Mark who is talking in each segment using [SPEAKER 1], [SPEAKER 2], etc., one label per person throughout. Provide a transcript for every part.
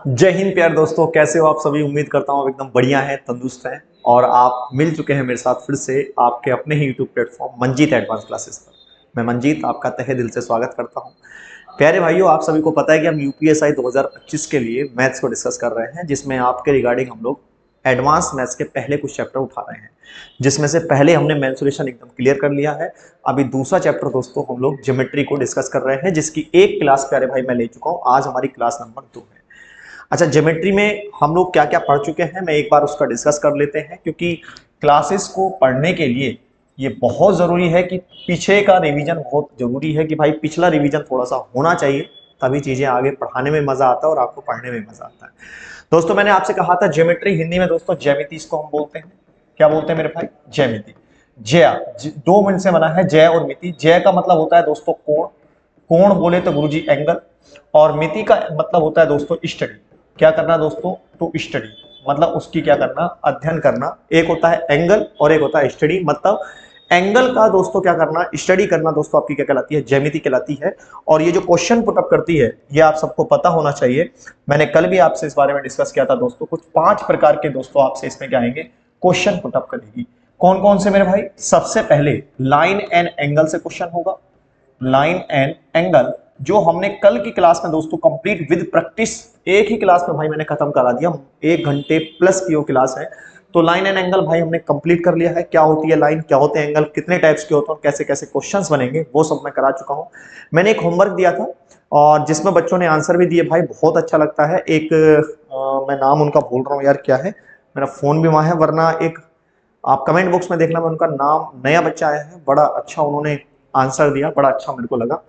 [SPEAKER 1] जय हिंद प्यारे दोस्तों, कैसे हो आप सभी। उम्मीद करता हूँ आप एकदम बढ़िया हैं, तंदुरुस्त हैं और आप मिल चुके हैं मेरे साथ फिर से आपके अपने ही YouTube platform Manjeet advance classes पर। मैं मंजीत आपका तहे दिल से स्वागत करता हूँ। प्यारे भाइयों, आप सभी को पता है कि हम यूपीएसआई 2025 के लिए मैथ्स को डिस्कस कर रहे हैं, जिसमें आपके रिगार्डिंग हम लोग एडवांस मैथ्स के पहले कुछ चैप्टर उठा रहे हैं, जिसमें से पहले हमने मेंसुरेशन एकदम क्लियर कर लिया है। अभी दूसरा चैप्टर दोस्तों हम लोग ज्योमेट्री को डिस्कस कर रहे हैं, जिसकी एक क्लास प्यारे भाई मैं ले चुका हूँ। आज हमारी क्लास नंबर 2 है। अच्छा, ज्योमेट्री में हम लोग क्या क्या पढ़ चुके हैं मैं एक बार उसका डिस्कस कर लेते हैं, क्योंकि क्लासेस को पढ़ने के लिए ये बहुत जरूरी है कि पीछे का रिवीजन बहुत जरूरी है, कि भाई पिछला रिवीजन थोड़ा सा होना चाहिए, तभी चीजें आगे पढ़ाने में मजा आता है और आपको पढ़ने में मजा आता है। दोस्तों, मैंने आपसे कहा था ज्योमेट्री हिंदी में दोस्तों ज्यामिति इसको हम बोलते हैं। क्या बोलते हैं मेरे भाई? ज्यामिति। दो मिनट से बना है, जय और मिति। जय का मतलब होता है दोस्तों कोण, कोण बोले तो गुरुजी एंगल, और मिति का मतलब होता है दोस्तों स्टडी। क्या करना दोस्तों? टू स्टडी, मतलब उसकी क्या करना? अध्ययन करना। एक होता है एंगल और एक होता है स्टडी। मतलब एंगल का दोस्तों क्या करना? स्टडी करना दोस्तों आपकी क्या कहलाती है? ज्यामिति कहलाती है। और ये जो क्वेश्चन पुटअप करती है ये आप सबको पता होना चाहिए। मैंने कल भी आपसे इस बारे में डिस्कस किया था दोस्तों। कुछ 5 प्रकार के दोस्तों आपसे इसमें क्या आएंगे? क्वेश्चन पुटअप करेगी। कौन कौन से मेरे भाई? सबसे पहले लाइन एंड एंगल से क्वेश्चन होगा। लाइन एंड एंगल जो हमने कल की क्लास में दोस्तों कंप्लीट विद प्रैक्टिस एक ही क्लास में भाई मैंने खत्म करा दिया। 1 घंटे प्लस की वो क्लास है। तो लाइन एंड एंगल भाई हमने कंप्लीट कर लिया है। क्या होती है लाइन, क्या होते हैं एंगल, कितने टाइप्स के होते हैं, कैसे कैसे क्वेश्चंस बनेंगे, वो सब मैं करा चुका हूं। मैंने एक होमवर्क दिया था और जिसमें बच्चों ने आंसर भी दिए भाई, बहुत अच्छा लगता है। एक मैं नाम उनका भूल रहा हूँ यार, क्या है, मेरा फोन भी वहां है, वरना एक आप कमेंट बॉक्स में देखना, मैं उनका नाम, नया बच्चा आया है, बड़ा अच्छा उन्होंने आंसर दिया, बड़ा अच्छा मेरे को लगा।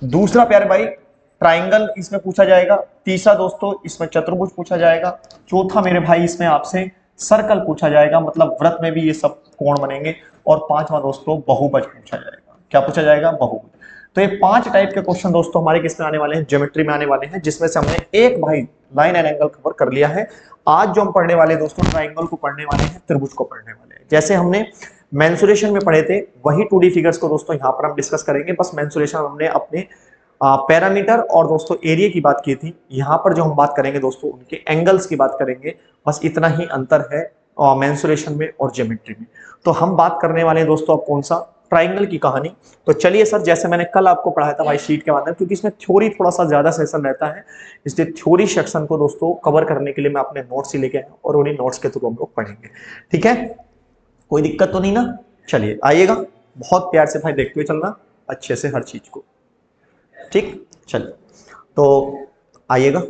[SPEAKER 1] दूसरा प्यारे भाई ट्राइंगल इसमें पूछा जाएगा। तीसरा दोस्तों इसमें चतुर्भुज पूछा जाएगा। चौथा मेरे भाई इसमें आपसे सर्कल पूछा जाएगा, मतलब वृत्त में भी ये सब कोण बनेंगे। और पांचवा दोस्तों बहुभुज पूछा जाएगा। क्या पूछा जाएगा? बहुभुज। तो ये 5 टाइप के क्वेश्चन दोस्तों हमारे किसमें आने वाले हैं? ज्योमेट्री में आने वाले हैं, जिसमें से हमने एक भाई लाइन एंड एंगल कवर कर लिया है। आज जो हम पढ़ने वाले दोस्तों ट्राइंगल को पढ़ने वाले हैं, त्रिभुज को पढ़ने वाले हैं। जैसे हमने मेंसुरेशन में पढ़े थे वही 2D फिगर्स को दोस्तों यहाँ पर हम डिस्कस करेंगे। बस मेंसुरेशन हमने अपने पैरामीटर और दोस्तों एरिया की बात की थी। यहाँ पर जो हम बात करेंगे दोस्तों उनके एंगल्स की बात करेंगे। बस इतना ही अंतर है मेंसुरेशन में और ज्योमेट्री में। तो हम बात करने वाले हैं दोस्तों अब कौन सा? ट्राइंगल की कहानी। तो चलिए सर, जैसे मैंने कल आपको पढ़ाया था भाई शीट के माध्यम, क्योंकि इसमें थ्योरी थोड़ा सा ज्यादा सेशन रहता है, इसलिए थ्योरी सेक्शन को दोस्तों कवर करने के लिए मैं अपने नोट्स ही लेके आया और उन्हीं नोट्स के थ्रू हम लोग पढ़ेंगे। ठीक है, कोई दिक्कत तो नहीं ना? चलिए आइएगा, बहुत प्यार से भाई देखते हुए चलना अच्छे से हर चीज को। ठीक, चलिए तो आइएगा।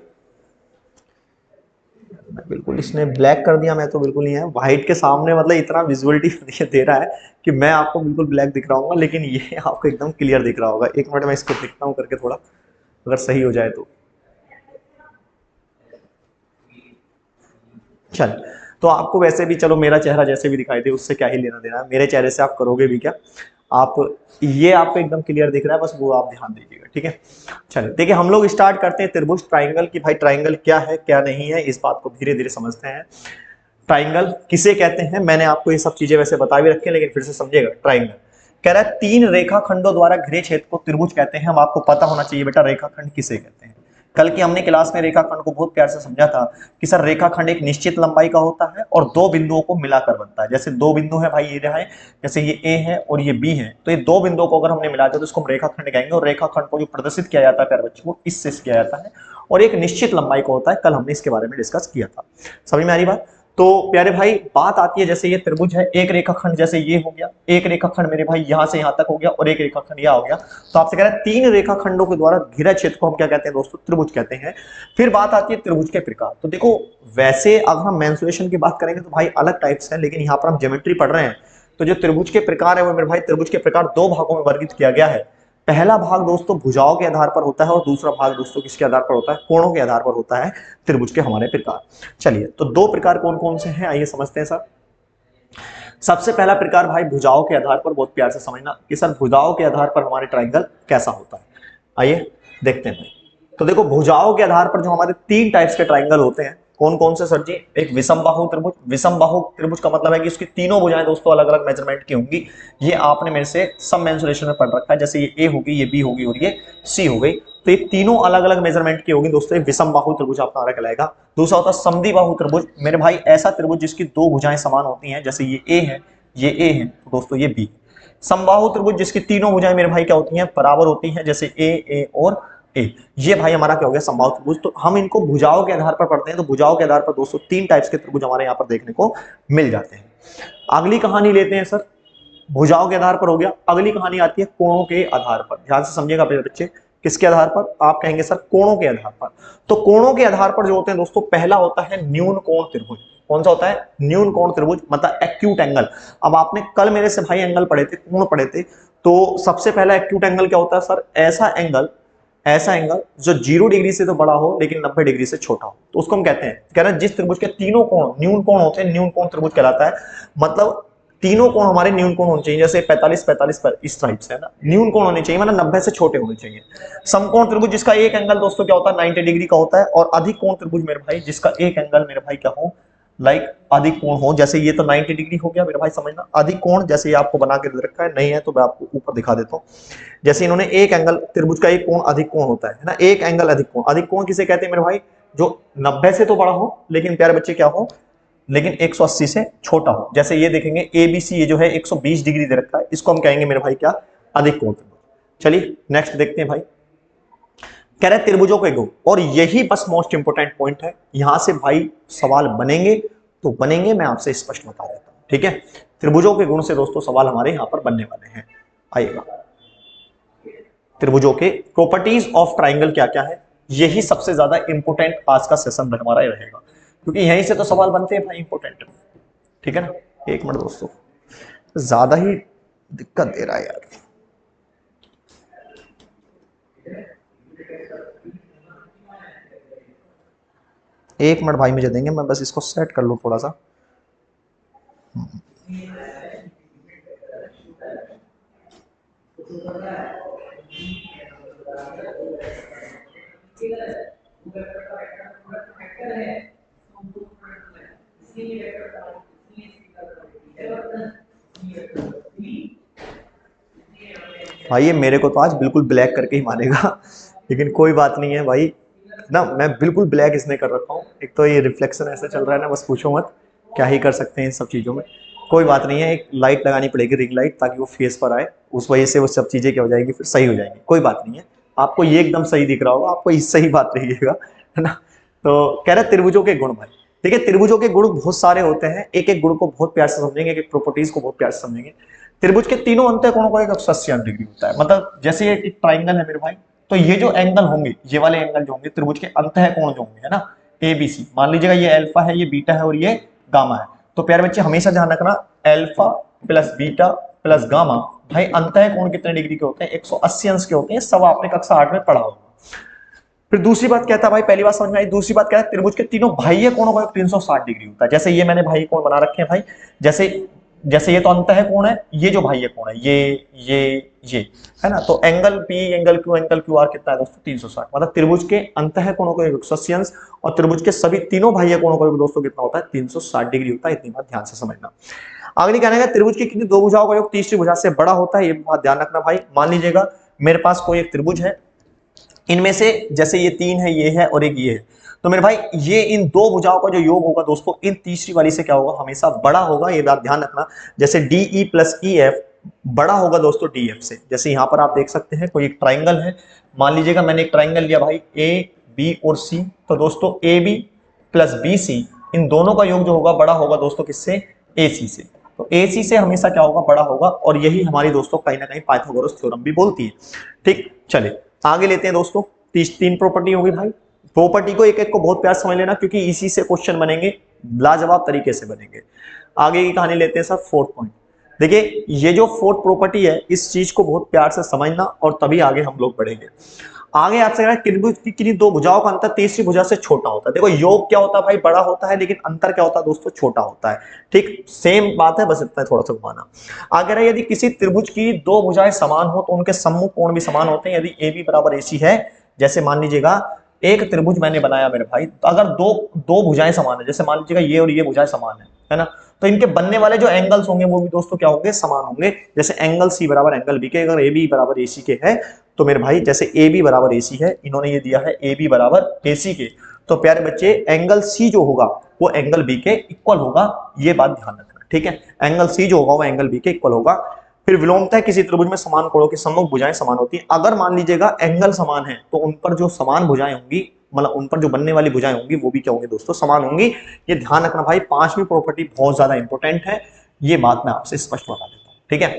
[SPEAKER 1] बिल्कुल इसने ब्लैक कर दिया, मैं तो बिल्कुल नहीं है व्हाइट के सामने, मतलब इतना विजुअलिटी दे रहा है कि मैं आपको बिल्कुल ब्लैक दिख रहा हूँ, लेकिन ये आपको एकदम क्लियर दिख रहा होगा। एक मिनट मैं इसको दिखता हूँ करके थोड़ा, अगर सही हो जाए तो। चल, तो आपको वैसे भी चलो मेरा चेहरा जैसे भी दिखाई दे उससे क्या ही लेना देना है, मेरे चेहरे से आप करोगे भी क्या। आप, ये आपको एकदम क्लियर दिख रहा है, बस वो आप ध्यान दीजिएगा। ठीक है, चलिए देखिए हम लोग स्टार्ट करते हैं त्रिभुज ट्राइंगल की। भाई ट्राइंगल क्या है क्या नहीं है, इस बात को धीरे धीरे समझते हैं। ट्राइंगल किसे कहते हैं मैंने आपको ये सब चीजें वैसे बता भी रखी है, लेकिन फिर से समझिएगा। ट्राइंगल कह रहा है 3 रेखाखंडों द्वारा घिरे क्षेत्र को त्रिभुज कहते हैं। हम आपको पता होना चाहिए बेटा रेखाखंड किसे कहते हैं। कल की हमने क्लास में रेखाखंड को बहुत प्यार से समझा था कि सर रेखाखंड एक निश्चित लंबाई का होता है और 2 बिंदुओं को मिलाकर बनता है। जैसे 2 बिंदु है भाई, ये रहा है, जैसे ये ए है और ये बी है, तो ये 2 बिंदुओं को अगर हमने मिला दिया तो इसको हम रेखाखंड कहेंगे। और रेखाखंड को जो प्रदर्शित किया जाता है प्यारे बच्चों को, इससे किया जाता है और एक निश्चित लंबाई का होता है। कल हमने इसके बारे में डिस्कस किया था, समझ में आ रही बात? तो प्यारे भाई बात आती है, जैसे ये त्रिभुज है, एक रेखाखंड जैसे ये हो गया, एक रेखाखंड मेरे भाई यहां से यहां तक हो गया और एक रेखाखंड यहां हो गया। तो आपसे कह रहे हैं 3 रेखाखंडों के द्वारा घिरा क्षेत्र को हम क्या कहते हैं दोस्तों? त्रिभुज कहते हैं। फिर बात आती है त्रिभुज के प्रकार। तो देखो वैसे अगर हम मेंसुरेशन की बात करेंगे तो भाई अलग टाइप्स हैं, लेकिन यहाँ पर हम ज्योमेट्री पढ़ रहे हैं तो जो त्रिभुज के प्रकार है वो मेरे भाई, त्रिभुज के प्रकार 2 भागों में वर्गीकृत किया गया है। पहला भाग दोस्तों भुजाओं के आधार पर होता है और दूसरा भाग दोस्तों किसके आधार पर होता है? कोणों के आधार पर होता है त्रिभुज के हमारे प्रकार। चलिए तो 2 प्रकार कौन कौन से हैं आइए समझते हैं सर। सबसे पहला प्रकार भाई भुजाओं के आधार पर, बहुत प्यार से समझना कि सर भुजाओं के आधार पर हमारे ट्राइंगल कैसा होता है। आइए देखते हैं भाई। तो देखो भुजाओं के आधार पर जो हमारे 3 टाइप्स के ट्राइंगल होते हैं, कौन कौन से सर जी? एक विषम बाहु त्रिभुज। विषम बाहु त्रिभुज का मतलब है कि उसकी तीनों भुजाएं दोस्तों अलग अलग मेजरमेंट की होंगी। ये आपने मेरे से सब मेंसुरेशन में पढ़ रखा है, जैसे ये ए होगी, ये बी होगी और ये सी हो गई। तो ये तीनों अलग अलग मेजरमेंट की होगी दोस्तों। विषम बाहु त्रिभुज आपका हमारा कहलाएगा। दूसरा होता है समद्विबाहु त्रिभुज, मेरे भाई ऐसा त्रिभुज जिसकी दो भुजाएं समान होती हैं, जैसे ये ए है, ये ए है, तो दोस्तों ये बी। समबाहु त्रिभुज जिसकी तीनों भुजाएं मेरे भाई क्या होती हैं, बराबर होती हैं, जैसे ए और ए। ये भाई हमारा क्या हो गया, समबाहु त्रिभुज। तो हम इनको भुजाओं के आधार पर पढ़ते हैं, तो भुजाओं के आधार पर दोस्तों तीन टाइप्स के त्रिभुज हमारे यहाँ पर देखने को मिल जाते हैं। अगली कहानी लेते हैं सर, भुजाओं के आधार पर हो गया। अगली कहानी आती है कोणों के आधार पर। ध्यान से समझिएगा मेरे बच्चे, किसके आधार पर? आप कहेंगे सर कोणों के आधार पर। तो कोणों के आधार पर जो होते हैं दोस्तों, पहला होता है न्यून कोण त्रिभुज। कौन सा होता है? न्यून कोण त्रिभुज, मतलब एक्यूट एंगल। अब आपने कल मेरे से भाई एंगल पढ़े थे, कोण पढ़े थे, तो सबसे पहला एक्यूट एंगल क्या होता है सर? ऐसा एंगल जो 0 डिग्री से तो बड़ा हो लेकिन 90 डिग्री से छोटा हो, तो उसको हम कहते हैं, कह रहे हैं जिस त्रिभुज के तीनों कोण न्यून कोण होते हैं, न्यून कोण त्रिभुज कहलाता है। मतलब तीनों कोण हमारे न्यून कोण होने चाहिए, जैसे 45 इस टाइप से है ना, न्यून कोण होने चाहिए, मतलब 90 से छोटे होने चाहिए। समकोण त्रिभुज जिसका एक एंगल दोस्तों क्या होता है, 90 डिग्री का होता है। और अधिक कोण त्रिभुज मेरे भाई जिसका एक एंगल मेरे भाई क्या हो, लाइक अधिक कोण हो, जैसे ये तो 90 डिग्री हो गया मेरे भाई, समझना। अधिक कोण जैसे ये आपको बना के दे रखा है, नहीं है तो मैं आपको ऊपर दिखा देता हूँ। जैसे इन्होंने एक एंगल, त्रिभुज का एक कोण अधिक कोण होता है ना, एक एंगल अधिक कोण। अधिक कोण किसे कहते हैं मेरे भाई? जो 90 से तो बड़ा हो लेकिन प्यारे बच्चे क्या हो, लेकिन 180 से छोटा हो। जैसे ये देखेंगे एबीसी, ये जो है 120 डिग्री दे रखा है, इसको हम कहेंगे मेरे भाई क्या, अधिक कोण त्रिभुज। चलिए नेक्स्ट देखते हैं भाई। कह रहे हैं त्रिभुजों के गुण, और यही बस मोस्ट इंपोर्टेंट पॉइंट है, यहां से भाई सवाल बनेंगे तो बनेंगे, मैं आपसे स्पष्ट बता देता हूं, ठीक है। त्रिभुजों के गुण से दोस्तों सवाल हमारे यहां पर बनने वाले हैं। आइएगा, त्रिभुजों के प्रॉपर्टीज ऑफ ट्राइंगल क्या क्या है, यही सबसे ज्यादा इंपोर्टेंट आज का सेशन हमारा रहेगा, क्योंकि यहीं से तो सवाल बनते हैं भाई, इंपोर्टेंट, ठीक है ना। एक मिनट दोस्तों, ज्यादा ही दिक्कत दे रहा है यार। एक मिनट भाई मुझे देंगे, मैं बस इसको सेट कर लूं थोड़ा सा। भाई ये मेरे को तो आज बिल्कुल ब्लैक करके ही मारेगा, लेकिन कोई बात नहीं है भाई ना, मैं बिल्कुल ब्लैक इसने कर रखा हूँ। एक तो ये रिफ्लेक्शन ऐसा चल रहा है ना, बस पूछो मत, क्या ही कर सकते हैं इन सब चीज़ों में। कोई बात नहीं है, एक लाइट लगानी पड़ेगी, रिंग लाइट, ताकि वो फेस पर आए, उस वजह से वो सब चीज़ें क्या हो जाएगी, फिर सही हो जाएंगी। कोई बात नहीं है, आपको ये एकदम सही दिख रहा होगा, आपको इस सही बात रहिएगा, है ना। तो कह रहे त्रिभुजों के गुण भाई, ठीक है। त्रिभुजों के गुण बहुत सारे होते हैं, एक एक गुण को बहुत प्यार से समझेंगे, एक एक प्रॉपर्टीज को बहुत प्यार से समझेंगे। त्रिभुज के तीनों अंतःकोणों का 180 डिग्री होता है, मतलब जैसे एक ट्राइंगल है मेरे भाई, तो ये जो एंगल होंगे, ये वाले एंगल जो होंगे त्रिभुज के अंतःकोण जो होंगे, है ना, ए बी सी, मान लीजिएगा ये अल्फा है, ये बीटा है और ये गामा है। तो प्यारे बच्चे हमेशा ध्यान रखना, alpha plus beta plus gamma, भाई अंतःकोण कितने डिग्री के होते हैं, 180 अंश के होते हैं। सब आपने कक्षा 8 में पढ़ा होगा। फिर दूसरी बात कहता है भाई, पहली बात समझ में आई। दूसरी बात कहता है त्रिभुज के तीनों बाह्य कोणों का 360 डिग्री होता है। जैसे ये मैंने बाह्य कोण बना रखे हैं भाई, जैसे जैसे ये तो अंतःकोण है, ये जो बाह्य कोण है ये है ना, तो angle P, angle Q R कितना है दोस्तों, 360। मतलब त्रिभुज के अंतःकोणों का 180 अंश और त्रिभुज के सभी तीनों बाह्य कोणों का दोस्तों कितना होता है, 360 डिग्री होता है। इतनी बात ध्यान से समझना। अगली कहने का, त्रिभुज की कितनी दो भुजाओं का योग तीसरी भुजा से बड़ा होता है, ये बात ध्यान रखना भाई। मान लीजिएगा मेरे पास कोई एक त्रिभुज है, इनमें से जैसे ये 3 है, ये है और एक ये है, तो मेरे भाई ये इन दो भुजाओं का जो योग होगा दोस्तों, इन तीसरी वाली से क्या होगा, हमेशा बड़ा होगा, ये बात ध्यान रखना। जैसे DE प्लस EF बड़ा होगा दोस्तों DF से। जैसे यहां पर आप देख सकते हैं कोई एक ट्राइंगल है, मान लीजिएगा मैंने एक ट्राइंगल लिया भाई AB और C, तो दोस्तों AB प्लस BC, इन दोनों का योग जो होगा बड़ा होगा दोस्तों किससे, AC से। तो AC से हमेशा क्या होगा, बड़ा होगा, और यही हमारी दोस्तों कहीं ना कहीं पाइथागोरस थ्योरम भी बोलती है। ठीक, चलिए आगे लेते हैं दोस्तों। तीन प्रॉपर्टी होगी भाई, प्रॉपर्टी को एक एक को बहुत प्यार समझ लेना, क्योंकि इसी से क्वेश्चन बनेंगे, लाजवाब तरीके से बनेंगे। आगे की कहानी लेते हैं सर, फोर्थ पॉइंट। देखिए ये जो फोर्थ प्रॉपर्टी है, इस चीज को बहुत प्यार से समझना, और तभी आगे हम लोग बढ़ेंगे। आगे आपसे कह रहा है त्रिभुज की किन्हीं दो भुजाओं का अंतर तीसरी भुजा से छोटा होता है। देखो योग क्या होता है भाई, बड़ा होता है, लेकिन अंतर क्या होता है दोस्तों, छोटा होता है। ठीक, सेम बात है, बस इतना थोड़ा सा घुमाना। आगे रहा, यदि किसी त्रिभुज की दो भुजाएं समान हो तो उनके सम्मुख कोण भी समान होते हैं। यदि AB बराबर AC है, जैसे मान लीजिएगा एक त्रिभुज मैंने बनाया मेरे भाई, तो अगर दो भुजाएं समान है, जैसे मान लीजिएगा ये और ये भुजाएं समान है ना, तो इनके बनने वाले जो एंगल्स होंगे वो भी दोस्तों क्या होंगे, समान होंगे। जैसे एंगल C बराबर एंगल B के, अगर AB बराबर AC के है तो मेरे भाई जैसे ए बी बराबर ए सी है, इन्होंने ये दिया है ए बी बराबर ए सी के, तो प्यारे बच्चे एंगल सी जो होगा वो एंगल बी के इक्वल होगा, ये बात ध्यान रखना, ठीक है। एंगल सी जो होगा वो एंगल बी के इक्वल होगा। फिर विलोमतः किसी त्रिभुज में समान कोणों की सम्मुख भुजाएं समान होती हैं। अगर मान लीजिएगा एंगल समान है तो उन पर जो समान भुजाएं होंगी, मतलब उन पर जो बनने वाली भुजाएं होंगी वो भी क्या होंगी दोस्तों, समान होंगी। ये ध्यान रखना भाई, पांचवी प्रॉपर्टी बहुत ज्यादा इंपॉर्टेंट है, ये बात मैं आपसे स्पष्ट बता देता हूं, ठीक है।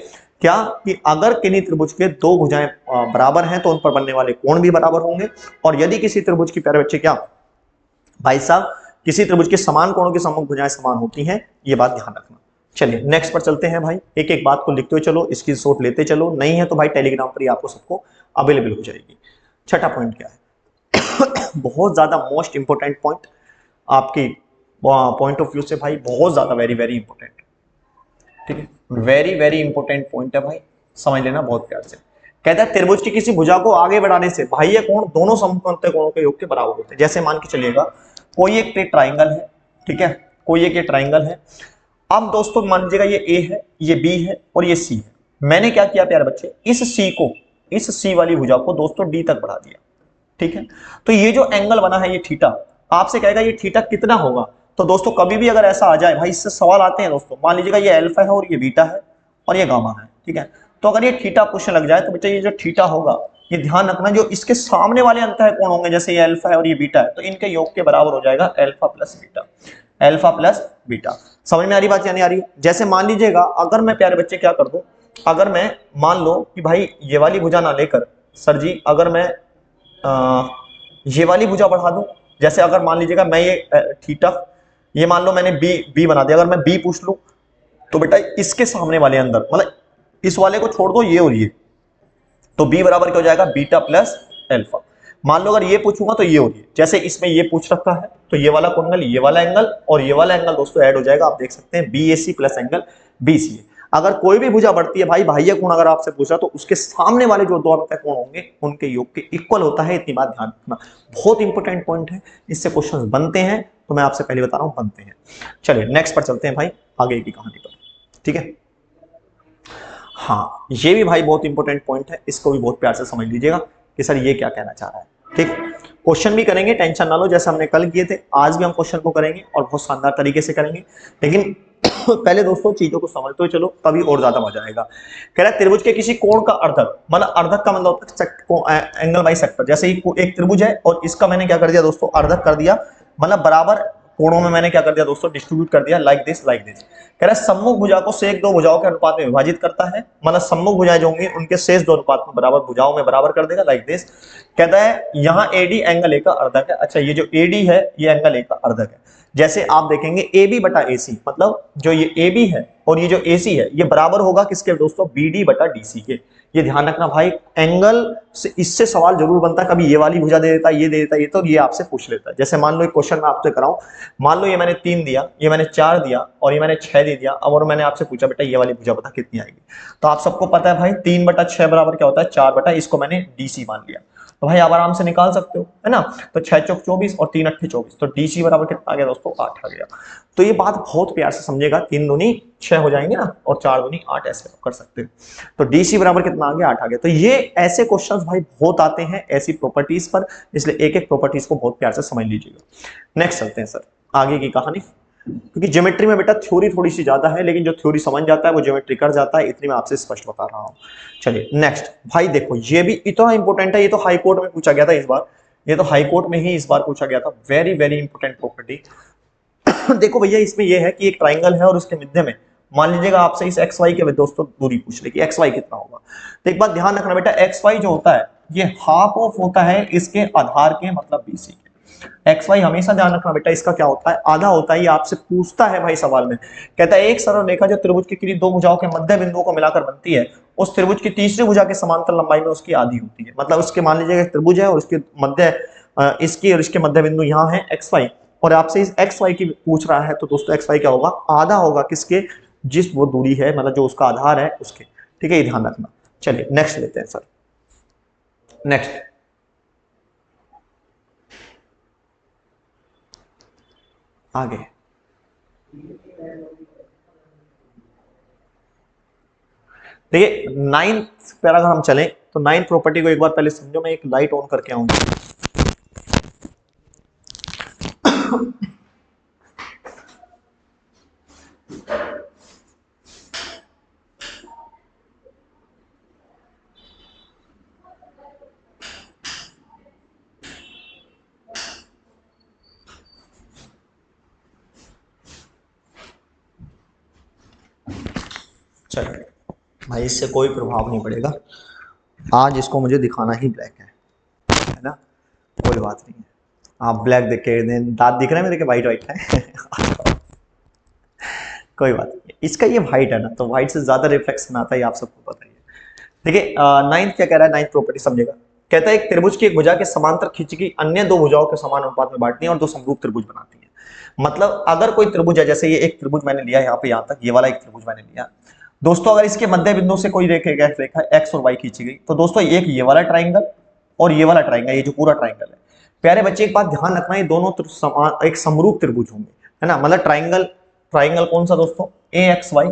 [SPEAKER 1] क्या कि अगर किन्हीं त्रिभुज के दो भुजाएं बराबर हैं तो उन पर बनने वाले कोण भी बराबर होंगे, और यदि किसी त्रिभुज की, प्यारे बच्चे, क्या भाई साहब, किसी त्रिभुज के समान कोणों की सम्मुख भुजाएं समान होती हैं, ये बात ध्यान रखना। चलिए नेक्स्ट पर चलते हैं भाई, एक एक बात को लिखते हुए चलो, इसकी शॉट लेते चलो, नहीं है तो भाई टेलीग्राम पर ही आपको सबको अवेलेबल हो जाएगी। छठा पॉइंट क्या है बहुत ज्यादा मोस्ट इंपोर्टेंट पॉइंट आपकी पॉइंट ऑफ व्यू से भाई, बहुत ज्यादा वेरी वेरी इंपोर्टेंट, ठीक है, वेरी वेरी इंपोर्टेंट पॉइंट है भाई, समझ लेना बहुत प्यार से। कहता है त्रिभुज की किसी भुजा को आगे बढ़ाने से बाह्य कोण दोनों समकोणीय कोणों के योग के बराबर होते हैं। जैसे मान के चलिएगा कोई एक ट्राइंगल है, ठीक है, कोई एक ये ट्राइंगल है। अब दोस्तों मान लीजिएगा ये ए है, ये बी है और ये सी है। मैंने क्या किया प्यारे बच्चे, इस सी वाली भुजा को दोस्तों डी तक बढ़ा दिया, ठीक है। तो ये जो एंगल बना है ये थीटा, आपसे कहेगा ये थीटा कितना होगा। तो दोस्तों कभी भी अगर ऐसा आ जाए भाई, इससे सवाल आते हैं दोस्तों, मान लीजिएगा ये अल्फा है और ये बीटा है और ये गामा है, ठीक है। तो अगर ये थीटा क्वेश्चन लग जाए तो बच्चा ये जो थीटा होगा, ये ध्यान रखना, जो इसके सामने वाले अंतः कोण होंगे, जैसे ये अल्फा है और ये बीटा है, तो इनके योग के बराबर हो जाएगा alpha plus beta, alpha plus beta. समझ में आ रही बात या नहीं आ रही? जैसे मान लीजिएगा अगर मैं प्यारे बच्चे क्या कर दूं, अगर मैं मान लो कि भाई ये वाली भुजा ना लेकर, सर जी अगर मैं ये वाली भुजा बढ़ा दूं, जैसे अगर मान लीजिएगा मैं ये थीटा, ये मान लो मैंने बी बना दिया, अगर मैं बी पूछ लूं तो बेटा इसके सामने वाले अंदर, मतलब इस वाले को छोड़ दो ये और ये, तो बी बराबर क्या हो जाएगा, बीटा प्लस अल्फा। मान लो अगर ये पूछूंगा तो ये हो रही है, जैसे इसमें ये पूछ रखा है, तो ये वाला कोण, ये वाला एंगल और ये वाला एंगल दोस्तों ऐड हो जाएगा, आप देख सकते हैं BAC प्लस एंगल BCA। अगर कोई भी भुजा बढ़ती है भाई, बाह्य कोण अगर आपसे पूछा तो उसके सामने वाले जो दो अंतः कोण होंगे उनके योग के इक्वल होता है, इतनी बात ध्यान रखना, बहुत इंपॉर्टेंट पॉइंट है, इससे क्वेश्चन बनते हैं, तो मैं आपसे पहले बता रहा हूं बनते हैं। चलिए नेक्स्ट पर चलते हैं भाई, आगे की कहानी पर, ठीक है। हाँ ये भी भाई बहुत इंपॉर्टेंट पॉइंट है, इसको भी बहुत प्यार से समझ लीजिएगा कि सर ये क्या कहना चाह रहा है, ठीक। क्वेश्चन भी करेंगे, टेंशन ना लो, जैसे हमने कल किए थे आज भी हम क्वेश्चन को करेंगे और बहुत शानदार तरीके से करेंगे, लेकिन पहले दोस्तों चीजों को समझते हुए चलो, तभी और ज्यादा मजा आएगा। कह रहा है त्रिभुज के किसी कोण का अर्धक, मतलब अर्धक का मतलब होता है एंगल बाई सेक्टर, जैसे एक त्रिभुज है और इसका मैंने क्या कर दिया दोस्तों, अर्धक कर दिया, मतलब बराबर कोणों में मैंने क्या कर दिया दोस्तों, डिस्ट्रीब्यूट कर दिया, लाइक दिस लाइक दिस। कह रहा है सम्मुख भुजा को शेष दो भुजाओं के अनुपात में विभाजित करता है, मतलब सम्मुख भुजाएं जो होंगी उनके शेष दो अनुपात में बराबर भुजाओं में बराबर कर देगा, लाइक दिस। कहता है यहाँ AD एंगल ए का अर्धक है। अच्छा ये जो AD है ये एंगल ए का अर्धक है। जैसे आप देखेंगे AB बटा AC, मतलब जो ये AB है और ये जो AC है ये बराबर होगा किसके दोस्तों, BD बटा DC के। ये ध्यान रखना भाई, एंगल से इससे सवाल जरूर बनता है, कभी ये वाली भुजा दे देता है, ये दे देता है, ये तो ये आपसे पूछ लेता है। जैसे मान लो एक क्वेश्चन मैं आपसे कराऊं, मान लो ये मैंने 3 दिया, ये मैंने 4 दिया और ये मैंने 6 दे दिया, अब और मैंने आपसे पूछा बेटा ये वाली भुजा बता कितनी आएगी। तो आप सबको पता है भाई 3 बटा 6 बराबर क्या होता है, 4 बटा, इसको मैंने DC मान लिया, तो भाई आप आराम से निकाल सकते हो, है ना। तो 6 चौक 24 और 3 अट्ठे 24, तो DC बराबर कितना आ गया दोस्तों, 8 आ गया। तो ये बात बहुत प्यार से समझेगा, 3 दूनी 6 हो जाएंगे ना और 4 दूनी 8, ऐसे कर सकते हैं। तो DC बराबर कितना आ गया, 8 आ गया। तो ये ऐसे क्वेश्चंस भाई बहुत आते हैं ऐसी प्रॉपर्टीज पर, इसलिए एक एक प्रॉपर्टीज को बहुत प्यार से समझ लीजिएगा। नेक्स्ट चलते हैं सर आगे की कहानी, क्योंकि ज्योमेट्री में बेटा थ्योरी थोड़ी सी ज्यादा है, लेकिन जो थ्योरी समझ जाता है वो ज्योमेट्री कर जाता है, इतनी मैं आपसे स्पष्ट बता रहा हूं। चलिए नेक्स्ट भाई देखो, ये भी इतना इंपॉर्टेंट है, ये तो हाई कोर्ट में पूछा गया था इस बार, ये तो हाई कोर्ट में ही इस बार पूछा गया था, वेरी वेरी इंपॉर्टेंट प्रॉपर्टी। देखो भैया इसमें यह है कि एक ट्राइंगल है और उसके मध्य में मान लीजिएगा आपसे इस XY के दोस्तों दूरी पूछ ले कि XY कितना होगा। तो एक बात ध्यान रखना बेटा, XY जो होता है ये हाफ ऑफ होता है इसके आधार के, मतलब BC के। XY हमेशा ध्यान रखना बेटा, इसका क्या होता है, आधा होता है। ये आपसे पूछता है भाई सवाल में, कहता है एक सरल रेखा जो त्रिभुज की किसी दो भुजाओं के मध्य बिंदुओं को मिलाकर बनती है, उस त्रिभुज की तीसरी भुजा के समांतर लंबाई में उसकी आधी होती है। मतलब उसके मान लीजिएगा एक त्रिभुज है और उसके मध्य इसकी और इसके मध्य बिंदु यहाँ है XY, और आपसे इस XY की पूछ रहा है, तो दोस्तों XY क्या होगा, आधा होगा किसके, जिस वो दूरी है, मतलब जो उसका आधार है उसके, ठीक है, ये ध्यान रखना। चलिए नेक्स्ट लेते हैं सर, नेक्स्ट आगे देखिए 9th पैराग्राफ हम चलें तो नाइन्थ प्रॉपर्टी को एक बार पहले समझो। मैं एक लाइट ऑन करके आऊंगा। चलिए भाई, इससे कोई प्रभाव नहीं पड़ेगा। आज इसको मुझे दिखाना ही ब्लैक है ना, कोई बात नहीं है। आप ब्लैक देख के दांत दिख रहे हैं मेरे के वाइट वाइट है। कोई बात नहीं, इसका ये वाइट है ना, तो वाइट से ज्यादा रिफ्लेक्शन आता है, आप सबको पता ही है। देखिए नाइन्थ क्या कह रहा है, नाइन्थ प्रॉपर्टी समझेगा। कहता है एक त्रिभुज की एक भुजा के समांतर खींची की अन्य दो भुजाओं के समान अनुपात में बांटनी है और दो समरूप त्रिभुज बनाती है। मतलब अगर कोई त्रिभुज है, जैसे ये एक त्रिभुज मैंने लिया यहाँ पे, यहाँ तक ये वाला एक त्रिभुज मैंने लिया दोस्तों, अगर इसके मध्य बिंदु से कोई रेखा एक्स और वाई खींची गई, तो दोस्तों एक ये वाला ट्राइंगल और ये वाला ट्राइंगल, ये जो पूरा ट्राइंगल है, प्यारे बच्चे एक बात ध्यान रखना, ये दोनों एक समरूप त्रिभुज होंगे, है ना। मतलब ट्राइंगल, ट्राइंगल कौन सा दोस्तों, ए एक्स वाई,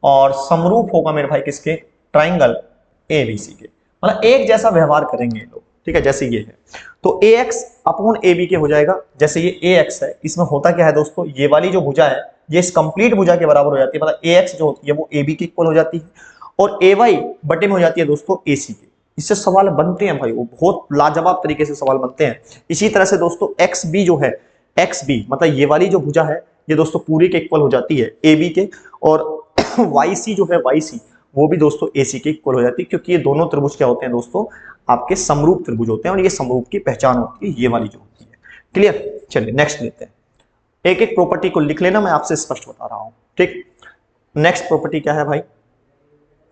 [SPEAKER 1] और समरूप होगा मेरे भाई किसके, ट्राइंगल ए बी सी के। मतलब एक जैसा व्यवहार करेंगे लोग, ठीक है। जैसे ये है तो ए एक्स अपॉन ए बी के हो जाएगा। जैसे ये ए एक्स है, इसमें होता क्या है दोस्तों, ये वाली जो भुजा है ये इस कंप्लीट भुजा के बराबर हो जाती है। मतलब ए एक्स जो होती है वो ए बी के इक्वल हो जाती है, और ए वाई बटे में हो जाती है दोस्तों ए सी के। इससे सवाल बनते हैं भाई, वो बहुत लाजवाब तरीके से सवाल बनते हैं। इसी तरह से दोस्तों एक्स बी जो है, एक्स बी मतलब ये वाली जो भुजा है ये दोस्तों पूरी के इक्वल हो जाती है ए बी के, और वाई सी जो है, वाई सी वो भी दोस्तों ए सी के इक्वल हो जाती है, क्योंकि ये दोनों त्रिभुज क्या होते हैं दोस्तों, आपके समरूप त्रिभुज होते हैं, और ये समरूप की पहचान होती है ये वाली जो होती है। क्लियर। चलिए नेक्स्ट लेते हैं, एक एक प्रॉपर्टी को लिख लेना, मैं आपसे स्पष्ट बता रहा हूं, ठीक। नेक्स्ट प्रॉपर्टी क्या है भाई,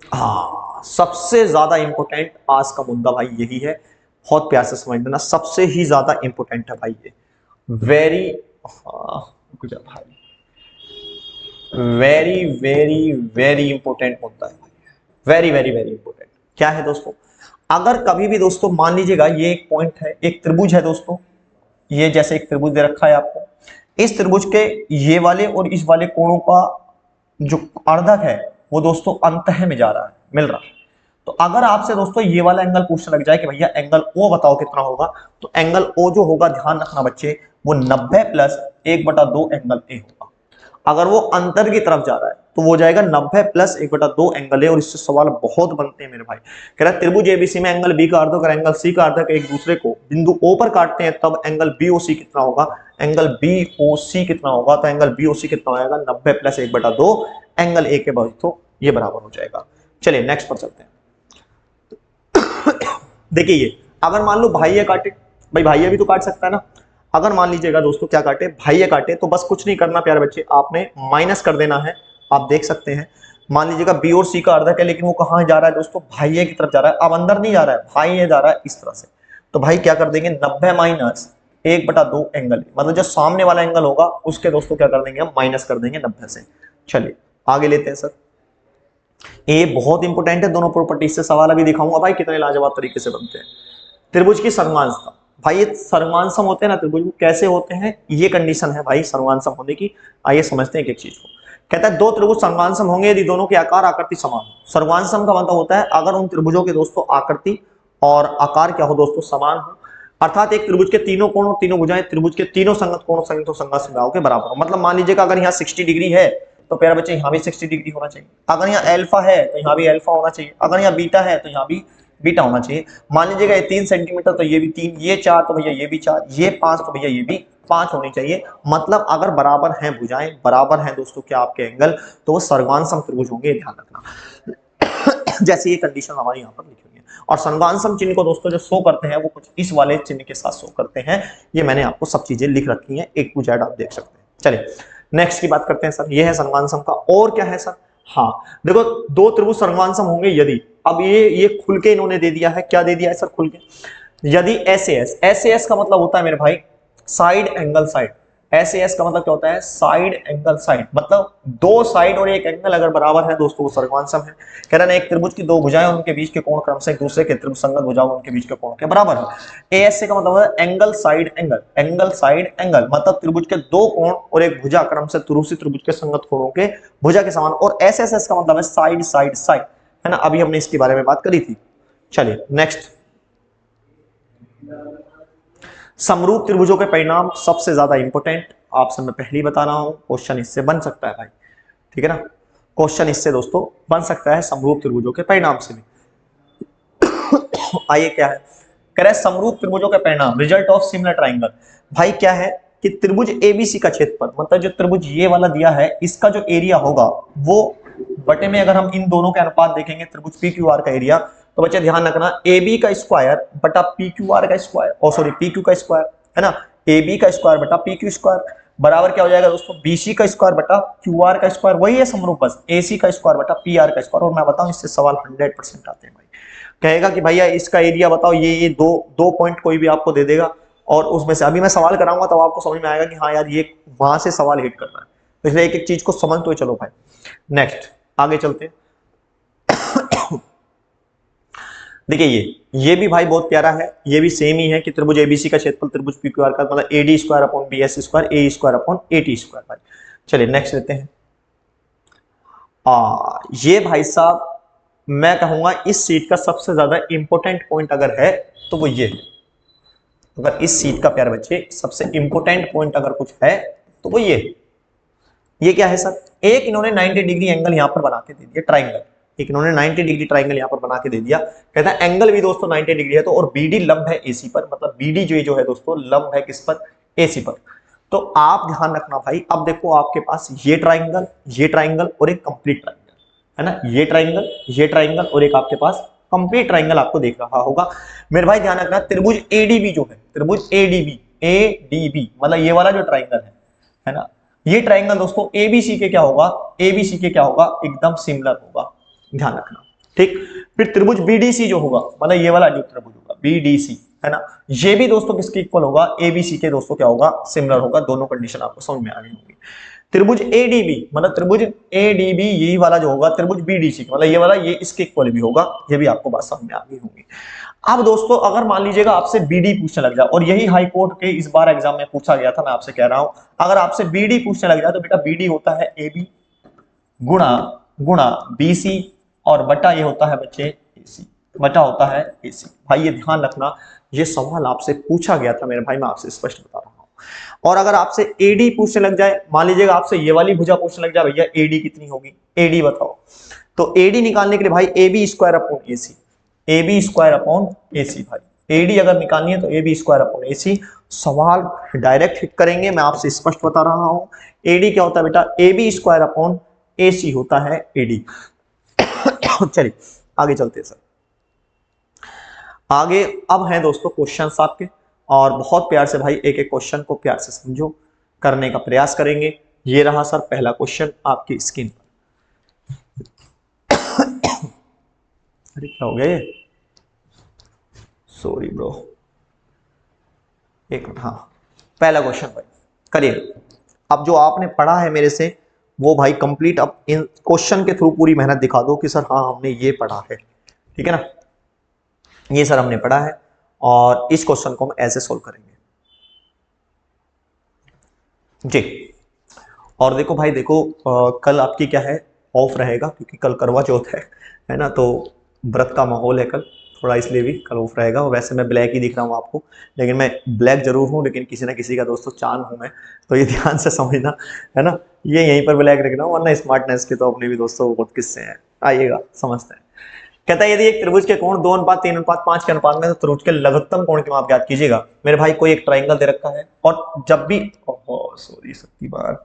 [SPEAKER 1] हाँ सबसे ज्यादा इंपॉर्टेंट आज का मुद्दा भाई यही है, बहुत प्यार से समझ लेना, सबसे ही ज्यादा इंपॉर्टेंट है भाई ये, वेरी भाई वेरी वेरी वेरी इंपॉर्टेंट मुद्दा है, वेरी वेरी वेरी इंपॉर्टेंट। क्या है दोस्तों, अगर कभी भी दोस्तों मान लीजिएगा ये एक पॉइंट है, एक त्रिभुज है दोस्तों, ये जैसे एक त्रिभुज दे रखा है आपको, इस त्रिभुज के ये वाले और इस वाले कोणों का जो अर्धक है वो दोस्तों अंतः में जा रहा है, मिल रहा है। तो अगर आपसे दोस्तों ये वाला एंगल पूछने लग जाए कि भैया एंगल ओ बताओ कितना होगा, तो एंगल ओ जो होगा, ध्यान रखना बच्चे, वो 90 प्लस 1/2 एंगल ए होगा। अगर वो अंतर की तरफ जा रहा है तो वो जाएगा 90 प्लस 1/2 एंगल ए। और इससे सवाल बहुत बनते हैं मेरे भाई, कह रहा है त्रिभुज एबीसी में एंगल बी का अर्धक और एंगल सी का अर्धक एक दूसरे को बिंदु ओ पर काटते हैं, तब एंगल बीओसी कितना होगा, एंगल बीओसी कितना होगा, तो एंगल बीओसी कितना हो जाएगा, 90 प्लस 1/2 एंगल ए के बाद, तो ये बराबर हो जाएगा। चलिए नेक्स्ट पर चलते हैं। देखिए ये अगर मान लो भाई ये काटे, भाई भाई भी तो काट सकता है ना, अगर मान लीजिएगा दोस्तों क्या काटे, भाई ये काटे, तो बस कुछ नहीं करना प्यारे बच्चे, आपने माइनस कर देना है। आप देख सकते हैं, मान लीजिएगा बी और सी का अर्धक है, लेकिन वो कहां जा रहा है दोस्तों, भाई की तरफ जा रहा है, अब अंदर नहीं जा रहा है, भाई जा रहा है इस तरह से। तो भाई क्या कर देंगे, 90 माइनस 1/2 एंगल, मतलब जो सामने वाला एंगल होगा उसके दोस्तों क्या कर देंगे, हम माइनस कर देंगे 90 से। चलिए आगे लेते हैं सर, ये बहुत इंपॉर्टेंट है, दोनों प्रॉपर्टी से सवाल अभी दिखाऊंगा भाई कितने लाजवाब तरीके से बनते हैं। त्रिभुज की सर्वांशता, भाई ये सर्वांशम होते हैं ना त्रिभुज, कैसे होते हैं, ये कंडीशन है भाई सर्वांशम होने की। आइए समझते हैं एक एक चीज को। कहता है दो त्रिभुज सर्वांशम होंगे यदि दोनों के आकार आकृति समान हो। सर्वांशम का मतलब होता है अगर उन त्रिभुजों के दोस्तों आकृति और आकार क्या हो दोस्तों, समान हो, अर्थात एक त्रिभुज के तीनों कोण, तीनों भुजाएं त्रिभुज के तीनों संगत कोण संयुक्त संगत संज्ञाओं के बराबर हो। मतलब मान लीजिएगा अगर यहाँ 60 डिग्री है तो प्यारे बच्चे यहाँ भी 60 डिग्री होना चाहिए, अगर यहाँ अल्फा है तो यहाँ भी अल्फा होना चाहिए, अगर यहाँ बीटा है तो यहाँ भी बीटा होना चाहिए। मान लीजिएगा ये 3 सेंटीमीटर तो ये भी 3, ये 4 तो भैया ये भी 4, ये 5 तो भैया ये भी 5 होनी चाहिए। मतलब अगर बराबर हैं भुजाएं, बराबर हैं दोस्तों क्या आपके एंगल, तो वो सर्वांशम त्रिभुज होंगे, ध्यान रखना। जैसे ये कंडीशन हमारी यहाँ पर लिखी हुई है। और सर्वांशम चिन्ह को दोस्तों जो शो करते हैं वो कुछ इस वाले चिन्ह के साथ शो करते हैं। ये मैंने आपको सब चीजें लिख रखी हैं, एक टू जेड आप देख सकते हैं। चलिए नेक्स्ट की बात करते हैं सर, ये है सर्वांशम का। और क्या है सर, हाँ देखो दो त्रिभुज सर्वांशम होंगे यदि, अब ये खुल के इन्होंने दे दिया है, क्या दे दिया है सर खुल के, यदि एस एस का मतलब होता है मेरे भाई साइड एंगल साइड, एस का मतलब क्या होता है, साइड एंगल साइड, मतलब दो साइड और एक एंगल अगर बराबर है दोस्तों वो सर्वांशम है। कह रहा है एक त्रिभुज की दो भुजाएं उनके बीच के कोण क्रम से एक दूसरे के त्रिभुज संगत भुजाओं उनके बीच के कोण के बराबर है। एएस का मतलब है angle side angle, angle side angle मतलब त्रिभुज के दो कोण और एक भुजा क्रम से दूसरी त्रिभुज के संगत कोणों के भुजा के समान। और एस का मतलब है साइड साइड साइड, है ना, अभी हमने इसके बारे में बात करी थी। चलिए नेक्स्ट, समरूप त्रिभुजों के परिणाम सबसे ज्यादा इंपॉर्टेंट, आपसे मैं पहले ही बता रहा हूं, क्वेश्चन इससे बन सकता है भाई, ठीक है ना, क्वेश्चन इससे दोस्तों बन सकता है समरूप त्रिभुजों के परिणाम से भी। आइए क्या है, कह रहा है समरूप त्रिभुजों के परिणाम, रिजल्ट ऑफ सिमिलर ट्राइंगल। भाई क्या है कि त्रिभुज एबीसी का क्षेत्रफल, मतलब जो त्रिभुज ये वाला दिया है इसका जो एरिया होगा वो बटे में, अगर हम इन दोनों के अनुपात देखेंगे, त्रिभुज पी क्यू आर का एरिया, तो बच्चे ध्यान रखना ए बी का स्क्वायर बटा पी क्यू आर का स्क्वायर, और सॉरी पी क्यू का स्क्वायर, है ना, ए बी का स्क्वायर बटा पी क्यू स्क्वायर बराबर क्या हो जाएगा दोस्तों, बीसी का स्क्वायर बटा क्यू आर का स्क्वायर, वही है समरूप, बस एसी का स्क्वायर बटा पी आर का स्क्वायर। और मैं बताऊं इससे सवाल 100% आते हैं भाई, कहेगा कि भैया इसका एरिया बताओ, ये दो पॉइंट कोई भी आपको दे देगा, और उसमें से अभी मैं सवाल कराऊंगा तब आपको समझ में आएगा कि हाँ यार ये वहां से सवाल हिट करना है, तो इसलिए एक एक चीज को समझ तो चलो भाई। नेक्स्ट आगे चलते हैं। देखिए ये भी भाई बहुत प्यारा है, ये भी सेम ही है कि त्रिभुज एबीसी का क्षेत्रफल त्रिभुज पीक्यूआर का, मतलब AD square upon BS square, A square upon AT square भाई। चलिए नेक्स्ट लेते हैं। ये भाई साहब मैं कहूंगा इस सीट का सबसे ज्यादा इंपॉर्टेंट पॉइंट अगर है तो वो ये है, अगर इस सीट का प्यारे बच्चे सबसे इंपॉर्टेंट पॉइंट अगर कुछ है तो वो ये क्या है सर, एक इन्होंने 90 डिग्री एंगल यहां पर बना के दे दिया, ट्राइंगल, एक इन्होंने 90 डिग्री ट्राइंगल यहां पर बना के दे दिया, कहता है एंगल भी दोस्तों 90 डिग्री है, तो और बीडी लंब है एसी पर, मतलब बीडी जो है दोस्तों लंब है किस पर, एसी पर। तो आप ध्यान रखना भाई, अब देखो आपके पास ये ट्राइंगल और एक कंप्लीट ट्राइंगल है ना, ये ट्राइंगल और एक आपके पास कंप्लीट ट्राइंगल आपको देख रहा होगा। मेरे भाई ध्यान रखना, त्रिभुज एडीबी जो है, त्रिभुज एडीबी मतलब ये वाला जो ट्राइंगल है ना, ये ट्राइंगल दोस्तों एबीसी के क्या होगा, एबीसी के क्या होगा, एकदम सिमिलर होगा, ध्यान रखना, ठीक। फिर त्रिभुज बीडीसी जो होगा, मतलब ये वाला जो त्रिभुज होगा बीडीसी है ना, ये भी दोस्तों किसके इक्वल होगा, एबीसी के दोस्तों क्या होगा, सिमिलर होगा। दोनों कंडीशन आपको समझ में आ गई होगी। त्रिभुज एडीबी, मतलब त्रिभुज एडीबी यही वाला जो होगा त्रिभुज बीडीसी, मतलब ये वाला ये इसके इक्वल भी होगा, ये भी आपको बात समझ में आ गई होगी। अब दोस्तों अगर मान लीजिएगा आपसे बीडी पूछने लग जाए, और यही हाई कोर्ट के इस बार एग्जाम में पूछा गया था, मैं आपसे कह रहा हूं, अगर आपसे बीडी पूछने लग जाए तो बेटा बीडी होता है एबी गुणा गुणा बीसी, और बटा ये होता है बच्चे एसी, बटा होता है एसी। भाई ये ध्यान रखना, ये सवाल आपसे पूछा गया था मेरे भाई, मैं आपसे स्पष्ट बता रहा हूं। और अगर आपसे एडी पूछने लग जाए, मान लीजिएगा आपसे ये वाली भुजा पूछने लग जाए, भैया एडी कितनी होगी, एडी बताओ, तो एडी निकालने के लिए भाई AB square upon AC, AB square upon AC, भाई एडी अगर निकालनी है तो एबी स्क्वायर अपॉन एसी। सवाल डायरेक्ट हिट करेंगे, मैं आपसे स्पष्ट बता रहा हूं। एडी क्या होता है बेटा, एबी स्क्वायर अपॉन एसी होता है एडी। चलिए आगे चलते हैं सर, आगे अब है दोस्तों क्वेश्चन आपके, और बहुत प्यार से भाई एक एक क्वेश्चन को प्यार से समझो, करने का प्रयास करेंगे। ये रहा सर पहला क्वेश्चन आपकी स्क्रीन पर। अरे क्या हो गया ये, सॉरी ब्रो, एक मिनट, हाँ पहला क्वेश्चन भाई करिए। अब जो आपने पढ़ा है मेरे से वो भाई कंप्लीट, अब इन क्वेश्चन के थ्रू पूरी मेहनत दिखा दो कि सर हाँ हमने ये पढ़ा है, ठीक है ना, ये सर हमने पढ़ा है, और इस क्वेश्चन को हम ऐसे सोल्व करेंगे जी। और देखो भाई देखो, कल आपकी क्या है, ऑफ रहेगा, क्योंकि कल करवा चौथ है ना, तो व्रत का माहौल है कल थोड़ा, इसलिए भी कल ऑफ रहेगा। वैसे मैं ब्लैक ही दिख रहा हूँ आपको, लेकिन मैं ब्लैक जरूर हूँ, लेकिन किसी ना किसी का दोस्तों चांद हूँ मैं, तो ये ध्यान से समझना है ना, ये यहीं पर ब्लैक रख रहा हूँ, वरना स्मार्टनेस के तो अपने भी दोस्तों बहुत किस्से हैं, आइएगा समझते हैं। कहता है यदि एक त्रिभुज के कोण 2:3:5 के अनुपात में, तो त्रिभुज के लघुत्तम कोण की माप ज्ञात कीजिएगा। मेरे भाई कोई एक ट्राइंगल दे रखा है, और जब भी सॉरी सत्ती बार,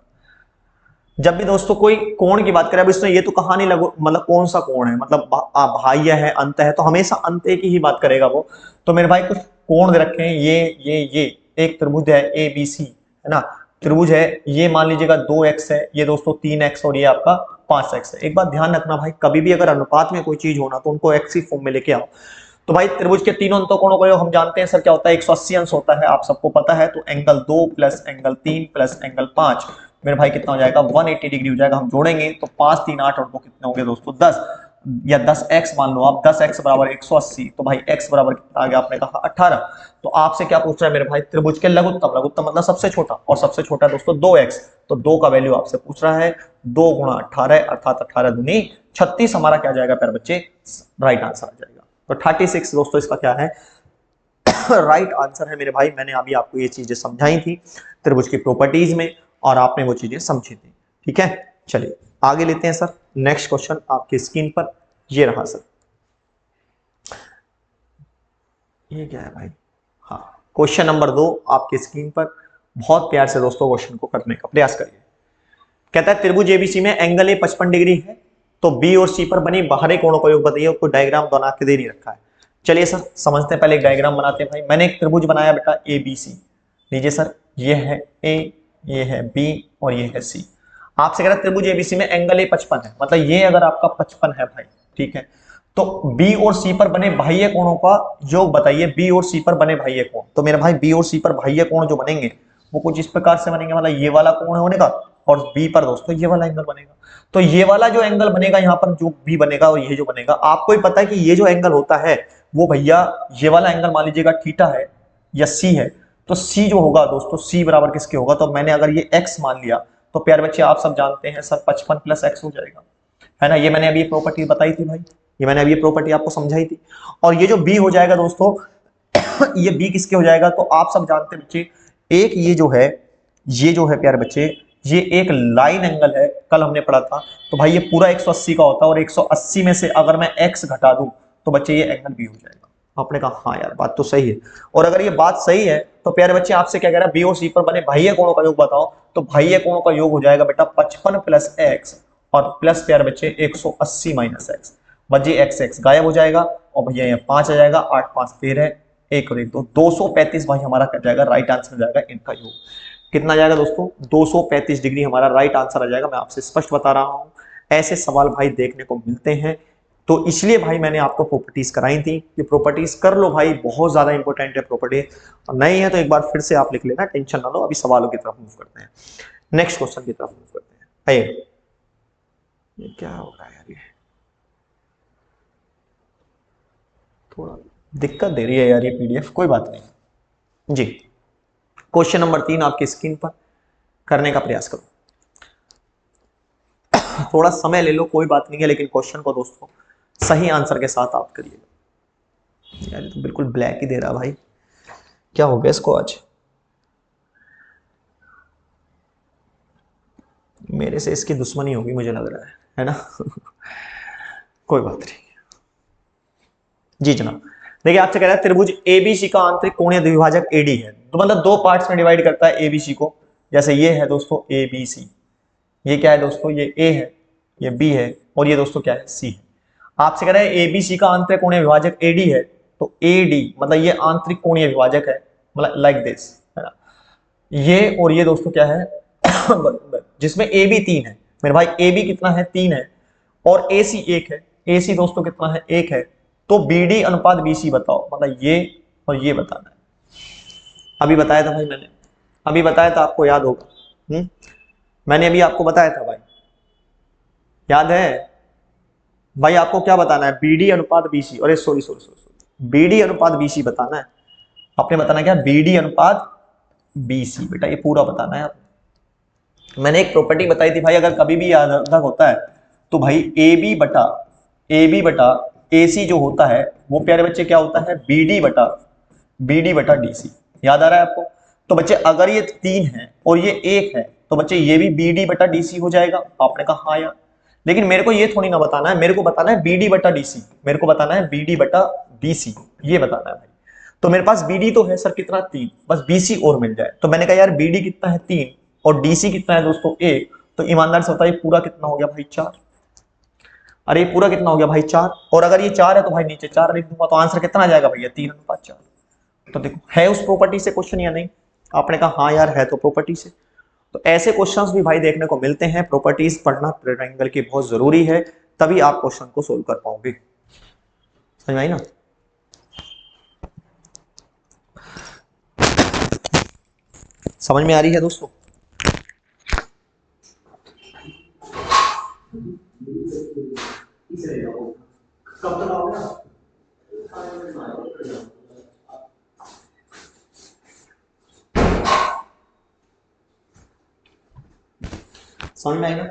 [SPEAKER 1] जब भी दोस्तों कोई कोण की बात करें, अब इसमें ये तो कहा नहीं लगो मतलब कौन सा कोण है, मतलब बाह्य है अंत है, तो हमेशा अंत की ही बात करेगा वो। तो मेरे भाई कुछ कोण दे रखे हैं, ये एक त्रिभुज है ए बी सी है ना, त्रिभुज है, ये मान लीजिएगा 2x है, ये दोस्तों 3x, और ये आपका 5x है। एक बात ध्यान रखना भाई, कभी भी अगर अनुपात में कोई चीज होना तो उनको x की फॉर्म में लेके आओ। तो भाई त्रिभुज के तीनों अंतों कोणों को हम जानते हैं सर क्या होता है, 180 अंश होता है, आप सबको पता है। तो angle 2 plus angle 3 plus angle 5 मेरे भाई कितना हो जाएगा, 180 डिग्री हो जाएगा। हम जोड़ेंगे तो 5 3 8 और 2 कितने होंगे दोस्तों, 10, या 10x मान लो आप, 10x बराबर 180, तो भाई x बराबर कितना आ गया, आपने कहा 18। तो आपसे क्या पूछ रहा है मेरे भाई, त्रिभुज के लघुत्तम, लघुत्तम मतलब सबसे छोटा, और सबसे छोटा दोस्तों 2x, तो 2 का वैल्यू आपसे पूछ रहा है, 2 × 18 अर्थात 18 दूनी 36 हमारा क्या जाएगा प्यारे बच्चे, राइट आंसर आ जाएगा। तो 36 दोस्तों इसका क्या है, राइट आंसर है मेरे भाई। मैंने अभी आपको ये चीजें समझाई थी त्रिभुज की प्रॉपर्टीज में, और आपने वो चीजें समझी थी। ठीक है, चलिए आगे लेते हैं सर। नेक्स्ट क्वेश्चन आपकी स्क्रीन पर ये रहा सर। ये क्या है भाई, हाँ, क्वेश्चन नंबर 2 आपकी स्क्रीन पर। बहुत प्यार से दोस्तों क्वेश्चन को करने का प्रयास करिए। कहता है त्रिभुज एबीसी में एंगल ए 55 डिग्री है, तो बी और सी पर बनी बाहरी कोणों का योग बताइए। कोई डायग्राम बना के दे नहीं रखा है। चलिए सर समझते हैं, पहले एक डायग्राम बनाते हैं भाई। मैंने एक त्रिभुज बनाया बेटा ए बी सी। लीजिए सर, ये है ए, ये है बी और ये है सी। आपसे कह रहा है त्रिभुज एबीसी में एंगल ए 55 है, मतलब ये अगर आपका 55 है भाई, ठीक है, तो बी और सी पर बने बाह्य कोणों का योग बताइए। बी और सी पर बने बाह्य कोण, तो मेरे भाई बी और सी पर बाह्य कोण जो बनेंगे वो कुछ इस प्रकार से बनेंगे, मतलब ये वाला कोण होने का, और बी पर दोस्तों ये वाला एंगल बनेगा। तो ये वाला जो एंगल बनेगा यहाँ पर जो बी बनेगा, और ये जो बनेगा, आपको ही पता है कि ये जो एंगल होता है वो भैया ये वाला एंगल मान लीजिएगा थीटा है या सी है। तो सी जो होगा दोस्तों, सी बराबर किसके होगा, तो मैंने अगर ये एक्स मान लिया तो प्यारे बच्चे आप सब जानते हैं सर 55 प्लस एक्स हो जाएगा, है ना। ये मैंने अभी प्रॉपर्टी बताई थी भाई, ये मैंने अभी प्रॉपर्टी आपको समझाई थी। और ये जो बी हो जाएगा दोस्तों, ये बी किसके हो जाएगा, तो आप सब जानते हैं बच्चे, एक ये जो है प्यारे बच्चे, ये एक लाइन एंगल है, कल हमने पढ़ा था। तो भाई ये पूरा 180 का होता है, और 180 में से अगर मैं x घटा दूं तो बच्चे ये एंगल बी हो जाएगा। आपने कहा हाँ यार बात तो सही है। और अगर ये बात सही है तो प्यारे बच्चे आपसे क्या कह रहा है, बी और सी पर बने बाह्य कोणों का योग बताओ। तो बाह्य कोणों का योग हो जाएगा बेटा 55 प्लस एक्स और प्लस प्यारे बच्चे 180 माइनस एक्स। बच्चे एक्स एक्स गायब हो जाएगा, और भैया ये 5 आ जाएगा, 8 5 13, 1 और 1 2, 235 भाई हमारा क्या जाएगा, राइट आंसर जाएगा इनका योग। कितना जाएगा दोस्तों, 235 डिग्री हमारा राइट आंसर आ जाएगा। मैं आपसे स्पष्ट बता रहा हूं, ऐसे सवाल भाई देखने को मिलते हैं। तो इसलिए भाई मैंने आपको प्रॉपर्टीज कराई थी कि प्रॉपर्टीज कर लो भाई, बहुत ज्यादा इंपॉर्टेंट है प्रॉपर्टी। और नहीं है तो एक बार फिर से आप लिख लेना, टेंशन ना लो। अभी सवालों की तरफ मूव करते हैं, नेक्स्ट क्वेश्चन की तरफ मूव करते हैं। आइए, ये क्या हो रहा है यार, ये थोड़ा दिक्कत दे रही है यार ये पीडीएफ, कोई बात नहीं जी। क्वेश्चन नंबर 3 आपकी स्क्रीन पर, करने का प्रयास करो। थोड़ा समय ले लो, कोई बात नहीं है, लेकिन क्वेश्चन को दोस्तों सही आंसर के साथ आप करिएगा। यार तो बिल्कुल ब्लैक ही दे रहा भाई, क्या हो गया इसको आज, मेरे से इसकी दुश्मनी होगी मुझे लग रहा है ना। कोई बात नहीं जी जनाब। देखिए आपसे कह रहा है त्रिभुज एबीसी का आंतरिक कोणीय द्विभाजक एडी है, तो मतलब दो पार्ट्स में डिवाइड करता है एबीसी को। जैसे ये है दोस्तों एबीसी, ये क्या है दोस्तों, ये ए है, ये बी है, और ये दोस्तों क्या है, सी है। आपसे कह रहा है एबीसी का आंतरिक कोणीय विभाजक एडी है, तो एडी मतलब ये आंतरिक कोणीय विभाजक है, मतलब लाइक दिस, है ना। ये और ये दोस्तों क्या है, जिसमें ए बी 3 है मेरे भाई, ए बी कितना है 3 है, और ए सी 1 है। ए सी दोस्तों कितना है 1 है। तो बी डी अनुपात बी सी बताओ, मतलब ये और ये बताना है। अभी बताया था भाई मैंने, अभी बताया था, आपको याद होगा। मैंने अभी आपको बताया था भाई, याद है भाई। आपको क्या बताना है, बी डी अनुपात बी सी, अरे sorry sorry sorry, B D अनुपात बी सी बताना है। आपने बताना क्या, बी डी अनुपात बी सी, बेटा ये पूरा बताना है आपने। मैंने एक प्रॉपर्टी बताई थी भाई, अगर कभी भी यादगार होता है तो भाई ए बी बटा ए सी जो होता है वो प्यारे बच्चे क्या होता है, बी डी बटा डी सी। याद आ रहा है आपको। तो बच्चे अगर ये 3 है और ये 1 है तो बच्चे ये भी बी डी बटा डी सी हो जाएगा। आपने कहा हाँ यार, लेकिन मेरे को ये थोड़ी ना बताना है, मेरे को बताना है बी डी बटा डी सी, मेरे को बताना है बी डी बटा डी सी, ये बताना है भाई। तो मेरे पास बी डी तो है सर कितना 3, बस बी सी और मिल जाए। तो मैंने कहा यार बी डी कितना है 3 और डीसी कितना है दोस्तों 1, तो ईमानदार से बताइए पूरा कितना हो गया भाई 4। अरे पूरा कितना हो गया भाई 4, और अगर ये 4 है तो भाई नीचे 4 लिख दूंगा, तो आंसर कितना आ जाएगा भैया 3:4। तो देखो है उस प्रॉपर्टी से क्वेश्चन या नहीं। आपने कहा हाँ यार है तो प्रॉपर्टी से। तो ऐसे क्वेश्चंस भी भाई देखने को मिलते हैं। प्रॉपर्टीज पढ़ना ट्रायंगल की बहुत जरूरी है, तभी आप क्वेश्चन को सोल्व कर पाओगे। समझ में आई ना। समझ में आ रही है दोस्तों। कब तक आओगे ना, समझ में आएगा।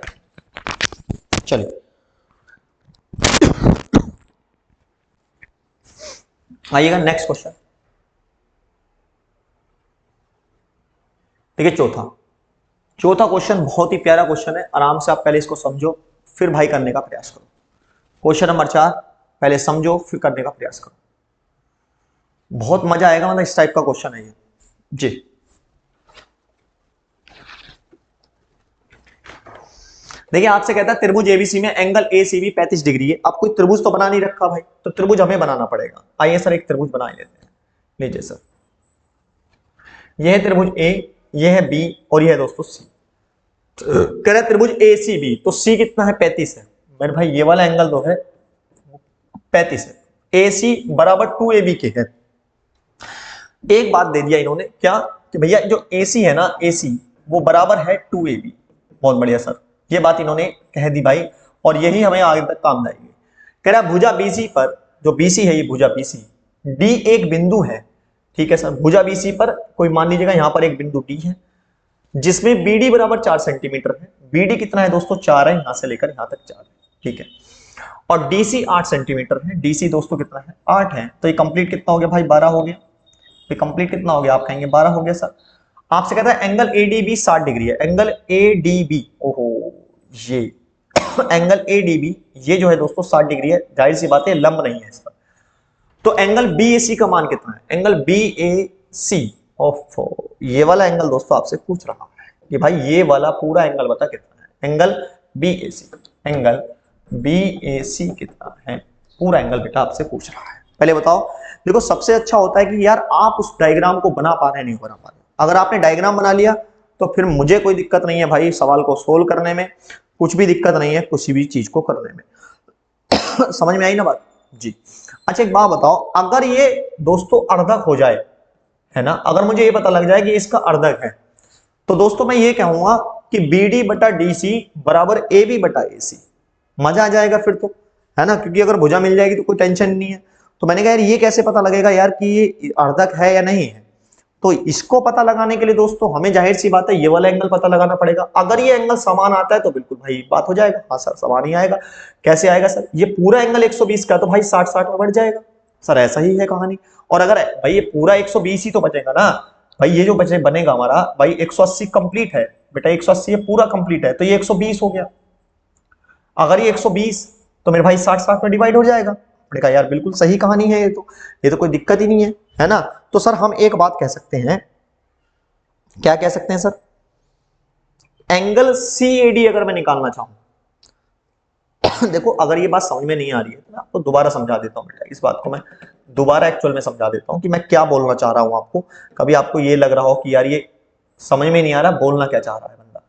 [SPEAKER 1] चलिए आइएगा नेक्स्ट क्वेश्चन। देखिए चौथा क्वेश्चन बहुत ही प्यारा क्वेश्चन है, आराम से आप पहले इसको समझो फिर भाई करने का प्रयास करो। क्वेश्चन नंबर 4, पहले समझो फिर करने का प्रयास करो, बहुत मजा आएगा, मतलब इस टाइप का क्वेश्चन है ये जी। देखिए आपसे कहता है त्रिभुज एबीसी में एंगल एसीबी 35 डिग्री है। अब कोई त्रिभुज तो बना नहीं रखा भाई, तो त्रिभुज हमें बनाना पड़ेगा। आइए सर एक त्रिभुज बना लेते हैं। लीजिए सर, यह है त्रिभुज ए, यह है बी और यह है दोस्तों सी। कह रहा है त्रिभुज ए सी बी, तो सी कितना है 35 है। मेरे भाई ये वाला एंगल तो है 35 है। ए सी बराबर 2AB के है। एक बात दे दिया इन्होंने क्या कि भैया जो ए सी है ना, ए सी वो बराबर है 2AB। बहुत बढ़िया सर, ये बात इन्होंने कह दी भाई, और यही हमें आगे तक काम आएगी। कह रहा भुजा बीसी पर, जो बीसी है ये भुजा बीसी, डी एक बिंदु है। ठीक है सर, भुजा बीसी पर कोई मान लीजिएगा यहां पर एक बिंदु डी है जिसमें बीडी बराबर 4 सेंटीमीटर है। बीडी कितना है दोस्तों 4 है, यहां से लेकर यहां तक 4 है। ठीक है, और डीसी 8 सेंटीमीटर है। डीसी दोस्तों कितना है 8 है, तो ये कंप्लीट कितना हो गया भाई 12 हो गया। ये कंप्लीट कितना हो गया आप कहेंगे 12 हो गया सर। आपसे कहता है एंगल एडीबी 60 डिग्री है। एंगल एडीबी, ओहो ये एंगल एडीबी ये जो है दोस्तों 60 डिग्री है, जाहिर सी बात है लंब नहीं है इसका। तो एंगल बीएसी का मान कितना है। एंगल बीएसी ऑफ ये वाला एंगल दोस्तों आपसे पूछ रहा है कि भाई ये वाला पूरा एंगल बता कितना है। एंगल बीएसी, एंगल बीएसी कितना है पूरा एंगल बेटा आपसे पूछ रहा है। पहले बताओ, देखो सबसे अच्छा होता है कि यार आप उस डायग्राम को बना पा रहे नहीं बना पा रहे। अगर आपने डायग्राम बना लिया तो फिर मुझे कोई दिक्कत नहीं है भाई सवाल को सोल्व करने में, कुछ भी दिक्कत नहीं है किसी भी चीज को करने में। समझ में आई ना बात जी। अच्छा एक बात बताओ, अगर ये दोस्तों अर्धक हो जाए, है ना, अगर मुझे ये पता लग जाए कि इसका अर्धक है, तो दोस्तों मैं ये कहूंगा कि BD बटा DC बराबर AB बटा AC। मजा आ जाएगा फिर तो, है ना, क्योंकि अगर भुजा मिल जाएगी तो कोई टेंशन नहीं है। तो मैंने कहा यार ये कैसे पता लगेगा यार कि ये अर्धक है या नहीं है। तो इसको पता लगाने के लिए दोस्तों हमें जाहिर सी बात है ये वाला एंगल पता लगाना पड़ेगा। अगर ये एंगल समान आता है तो बिल्कुल भाई बात हो जाएगा, हाँ सर समान ही आएगा। कैसे आएगा सर, ये पूरा एंगल 120 का तो भाई 60-60 में बढ़ जाएगा सर, ऐसा ही है कहानी। और अगर भाई ये पूरा 120 ही तो बचेगा ना भाई, ये जो बनेगा हमारा भाई 180 कंप्लीट है बेटा, 180 ये पूरा कंप्लीट है, तो ये 120 हो गया। अगर ये 120 तो मेरे भाई 60-60 में डिवाइड हो जाएगा। मैंने कहा यार बिल्कुल सही कहानी है, ये तो कोई दिक्कत ही नहीं है ना। तो सर हम एक बात कह सकते हैं, क्या कह सकते हैं सर, एंगल CAD अगर मैं निकालना चाहूं देखो अगर ये बात समझ में नहीं आ रही है तो मैं आपको दोबारा समझा देता हूं बेटा, इस बात को मैं दोबारा एक्चुअल में समझा देता हूं कि मैं क्या बोलना चाह रहा हूं आपको। कभी आपको ये लग रहा हो कि यार ये समझ में नहीं आ रहा, बोलना क्या चाह रहा है बंदा।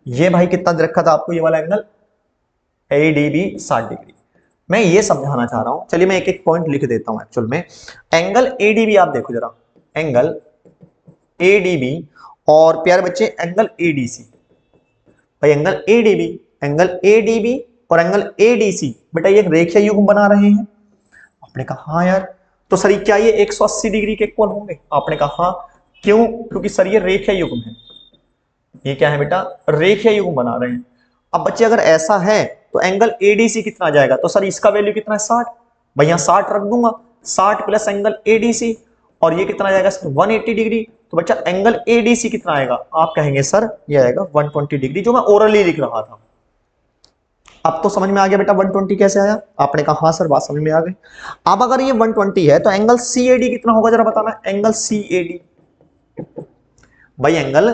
[SPEAKER 1] ये भाई कितना दे रखा था आपको, ये वाला एंगल ADB 60 डिग्री। मैं ये समझाना चाह रहा हूं, चलिए मैं एक एक पॉइंट लिख देता हूं एक्चुअल में। एंगल ADB आप देखो जरा, एंगल ADB और प्यारे बच्चे एंगल ADC। भाई एंगल ADB और एंगल ADC बेटा ये एक रेखीय युग्म बना रहे हैं। आपने कहा हाँ यार, तो सर क्या ये 180 डिग्री के इक्वल होंगे। आपने कहा हाँ, क्यों, क्योंकि सर ये रेखीय युग्म है। ये क्या है बेटा, रेखीय युग्म बना रहे हैं। अब बच्चे अगर ऐसा है तो एंगल ADC कितना आ जाएगा, तो सर इसका वैल्यू कितना है 60। भाई यहां 60 रख दूंगा, 60 प्लस एंगल ADC और ये कितना आ जाएगा 180 डिग्री। तो बच्चा एंगल ADC कितना आएगा, आप कहेंगे सर ये आएगा 120 डिग्री, जो मैं ओरली लिख रहा था। अब तो समझ में आ गया बेटा 120 कैसे आया। आपने कहा हाँ सर बात समझ में आ गई। अब अगर ये 120 है तो एंगल CAD कितना होगा जरा बताना। एंगल CAD, भाई एंगल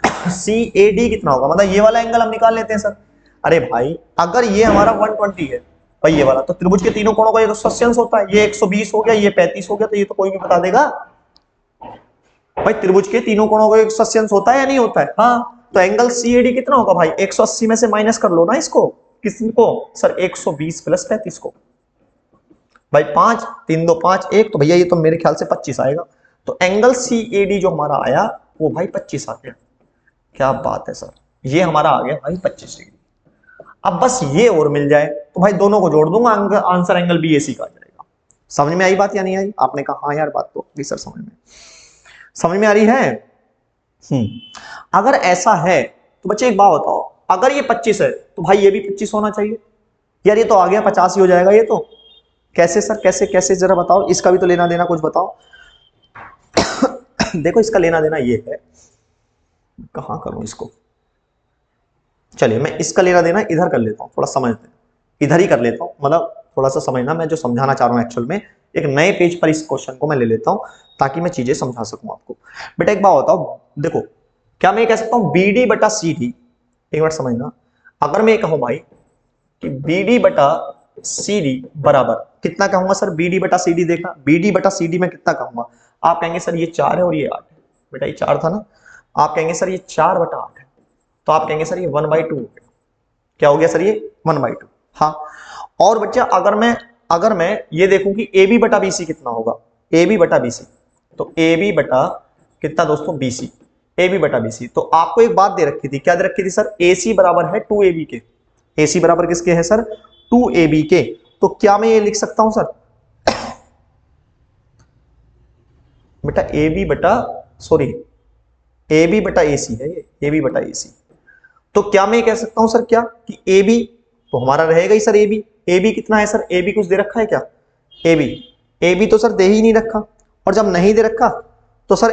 [SPEAKER 1] CAD कितना होगा, मतलब ये वाला एंगल हम निकाल लेते हैं सर। अरे भाई अगर ये हमारा 120 है भाई ये वाला, तो त्रिभुज के तीनों कोणों का 180 अंश होता है। ये 120 हो गया, ये 35 हो गया, तो ये तो कोई भी बता देगा भाई त्रिभुज के तीनों कोणों का 180 अंश होता है या नहीं होता है। हाँ, तो एंगल CAD कितना होगा भाई, 180 में से माइनस कर लो ना इसको, किसको सर 120 प्लस 35 को। भाई 5 3 2 5 1, तो भैया ये तो मेरे ख्याल से 25 आएगा। तो एंगल CAD जो हमारा आया वो भाई 25 आ गया। क्या बात है सर, ये हमारा आ गया भाई 25 डिग्री। अब बस ये और मिल जाए तो भाई दोनों को जोड़ दूंगा, आंसर एंगल BAC का आ जाएगा। समझ में आई बात या नहीं आई। आपने कहा हाँ यार बात तो भी सर समझ में आ रही है। अगर ऐसा है तो बच्चे एक बात बताओ, अगर ये 25 है तो भाई ये भी 25 होना चाहिए। यार ये तो आ गया 50 ही हो जाएगा ये तो। कैसे सर, कैसे कैसे जरा बताओ, इसका भी तो लेना देना कुछ बताओ। देखो इसका लेना देना ये है, कहां करूं इसको, चलिए मैं इसका लेना देना इधर कर लेता हूं, थोड़ा समझते हैं, इधर ही कर लेता हूं, मतलब थोड़ा सा समझना, मैं जो समझाना चाह रहा हूं एक्चुअल में एक नए पेज पर इस क्वेश्चन को मैं ले लेता हूं ताकि मैं चीजें समझा सकूं आपको। बेटा एक बात बताओ, देखो क्या मैं कह सकता हूं BD बटा CD, एक बार समझना, अगर मैं कहूं भाई कि BD बटा CD बराबर कितना कहूंगा सर, BD बटा CD, देखना BD बटा CD में कितना कहूंगा, आप कहेंगे सर ये 4 है और ये 8 है, बेटा ये 4 था ना, आप कहेंगे सर ये 4 बटा 8 है, तो आप कहेंगे सर ये 1/2 हो गया, क्या हो गया सर ये 1/2। हाँ, और बच्चा अगर मैं ये देखूं कि AB बटा BC कितना होगा, AB बटा BC, तो AB बटा कितना दोस्तों BC, AB बटा BC, तो आपको एक बात दे रखी थी, क्या दे रखी थी सर, AC बराबर है 2AB के, AC बराबर किसके है सर 2AB के, तो क्या मैं ये लिख सकता हूं सर बेटा AB बटा सॉरी AB बटा AC है ये, AB बटा AC, तो क्या मैं कह सकता हूं सर क्या कि AB तो हमारा रहेगा ही सर AB कितना है सर, AB कुछ दे रखा है क्या, AB तो सर दे ही नहीं रखा, और जब नहीं दे रखा तो सर